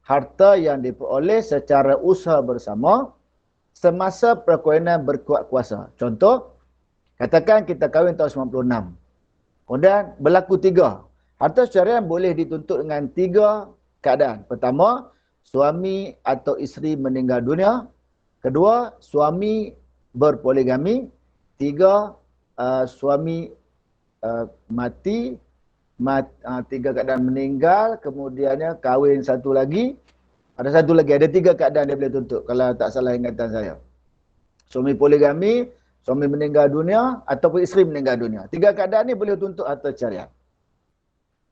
Harta yang diperoleh secara usaha bersama semasa perkahwinan berkuat kuasa. Contoh, katakan kita kahwin tahun 96. Kemudian berlaku 3. Harta sepencarian boleh dituntut dengan 3 keadaan. Pertama, suami atau isteri meninggal dunia. Kedua, suami berpoligami. 3, suami mati. 3 keadaan meninggal. Kemudiannya kahwin satu lagi. Ada satu lagi. Ada 3 keadaan dia boleh tuntut. Kalau tak salah ingatan saya. Suami poligami, suami meninggal dunia ataupun isteri meninggal dunia. 3 keadaan ni boleh tuntut harta carian.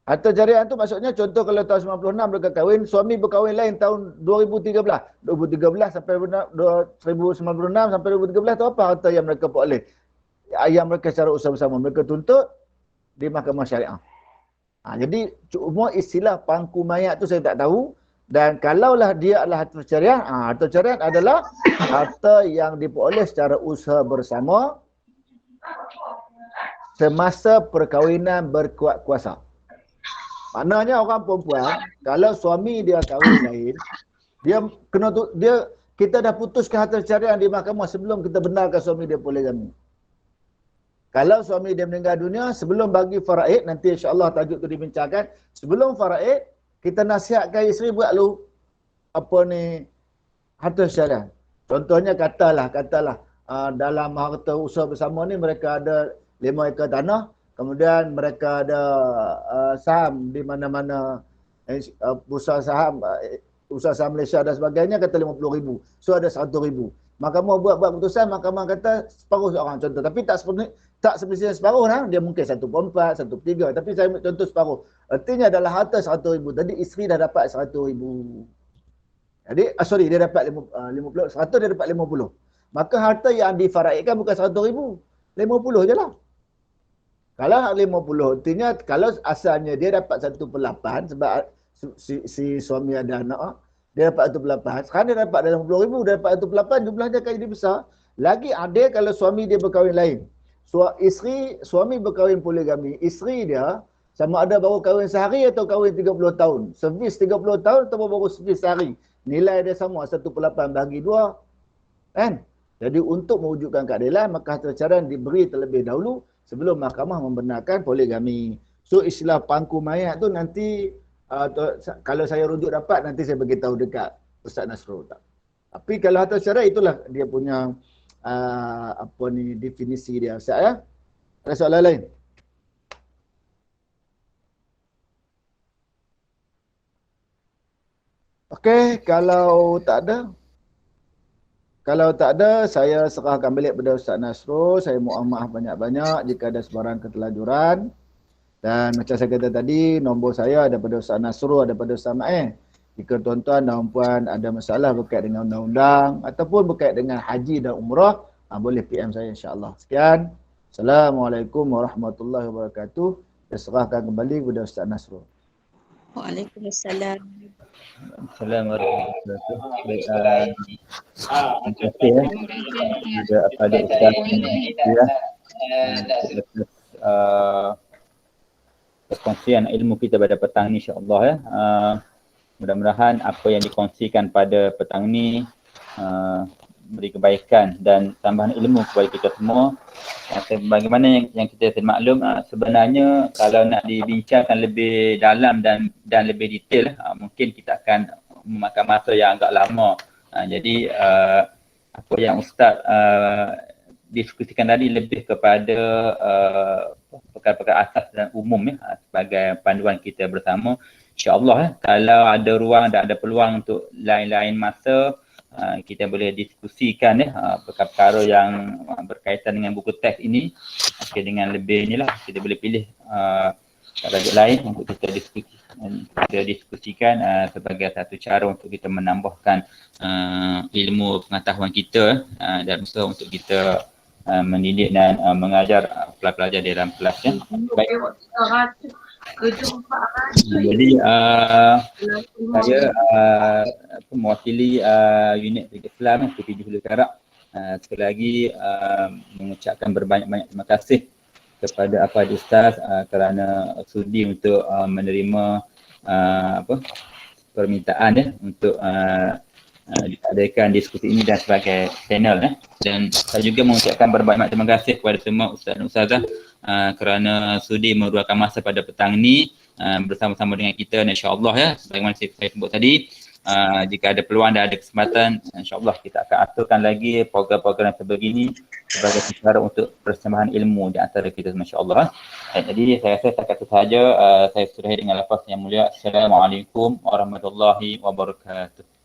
Harta carian tu maksudnya contoh kalau tahun 96 mereka kahwin, suami berkahwin lain tahun 2013. 2013 sampai 1996 sampai 2013 tu apa harta yang mereka peroleh? Yang mereka secara usaha bersama mereka tuntut di mahkamah syariah. Jadi cuma istilah pangku mayat tu saya tak tahu. Dan kalaulah dia adalah harta carian, harta carian adalah harta yang diperoleh secara usaha bersama semasa perkahwinan berkuat kuasa. Maknanya orang perempuan, kalau suami dia kahwin lain, kita dah putuskan harta ceraian di mahkamah sebelum kita benarkan suami dia poligami. Kalau suami dia meninggal dunia, sebelum bagi faraid, nanti insya-Allah tajuk tu dibincangkan, sebelum faraid, kita nasihatkan isteri buat lu harta ceraian. Contohnya katalah dalam harta usaha bersama ni mereka ada 5 ekar tanah, kemudian mereka ada saham di mana-mana, usaha saham Malaysia dan sebagainya, kata 50,000. So ada 100,000. Mahkamah buat keputusan, mahkamah kata separuh seorang contoh. Tapi tak semestinya separuh lah. Dia mungkin 1/4, 1/3. Tapi saya ambil contoh separuh. Artinya adalah harta 100,000. Tadi isteri dah dapat 100,000. Jadi, dia dapat 50, 100 dia dapat 50. Maka harta yang difaraidkan bukan 100,000. 50 je lah. Kalau 50, artinya kalau asalnya dia dapat 1/8 sebab si suami ada anak, dia dapat 1/8. Sekarang dia dapat dalam 50,000, dia dapat 1/8, jumlahnya akan jadi besar. Lagi adil kalau suami dia berkahwin lain. Suami berkahwin poligami, isteri dia sama ada baru kahwin sehari atau kahwin 30 tahun. Servis 30 tahun atau baru servis sehari. Nilai dia sama 1/8 bagi 2. Kan? Jadi untuk mewujudkan keadilan, maka harta ceraian diberi terlebih dahulu sebelum mahkamah membenarkan poligami. So istilah pangku mayat tu nanti kalau saya rujuk dapat nanti saya beritahu dekat Ustaz Nasrul. Tapi kalau harta cerai itulah dia punya definisi dia. Ustaz ya? Ada soalan lain? Okey, kalau tak ada, saya serahkan balik kepada Ustaz Nasrul. Saya mohon maaf banyak-banyak jika ada sebarang ketelajuran. Dan macam saya kata tadi, nombor saya ada pada Ustaz Nasrul, ada pada Ustaz Ma'in. Jika tuan-tuan dan puan ada masalah berkait dengan undang-undang ataupun berkait dengan haji dan umrah, boleh PM saya insya-Allah. Sekian. Assalamualaikum warahmatullahi wabarakatuh. Saya serahkan kembali kepada Ustaz Nasrul. Waalaikumsalam. Assalamualaikum warahmatullahi wabarakatuh. Terima kasih kepada kepada Ustaz perkongsian ilmu kita pada petang ni insya-Allah ya. Mudah-mudahan apa yang dikongsikan pada petang ni beri kebaikan dan tambahan ilmu kepada kita semua. Bagaimana yang kita maklum, sebenarnya kalau nak dibincangkan lebih dalam dan lebih detail, mungkin kita akan memakan masa yang agak lama. Jadi apa yang Ustaz diskusikan tadi lebih kepada perkara-perkara asas dan umum ya, sebagai panduan kita bersama. InsyaAllah kalau ada ruang dan ada peluang untuk lain-lain masa, kita boleh diskusikan perkara-perkara yang berkaitan dengan buku teks ini. Okay, dengan lebih inilah kita boleh pilih tajuk lain untuk kita diskusikan sebagai satu cara untuk kita menambahkan ilmu pengetahuan kita dan usaha untuk kita mendidik dan mengajar pelajar-pelajar dalam kelas ya. Baik. Jadi saya mewakili unit Islam PPG Hulu Karak sekali lagi mengucapkan berbanyak-banyak terima kasih kepada Afad Ustaz kerana sudi untuk menerima permintaan ya untuk diadakan diskusi ini dan sebagai panel dan saya juga mengucapkan berbanyak terima kasih kepada semua ustaz dan ustazah kerana sudi meluangkan masa pada petang ini bersama-sama dengan kita dan insya-Allah ya, bagaimana saya sebut tadi, jika ada peluang dan ada kesempatan, insya-Allah kita akan aturkan lagi program-program sebegini sebagai cara untuk persembahan ilmu di antara kita insya-Allah. Jadi saya rasa setakat itu sahaja, saya sudahi dengan lafaz yang mulia. Assalamualaikum warahmatullahi wabarakatuh.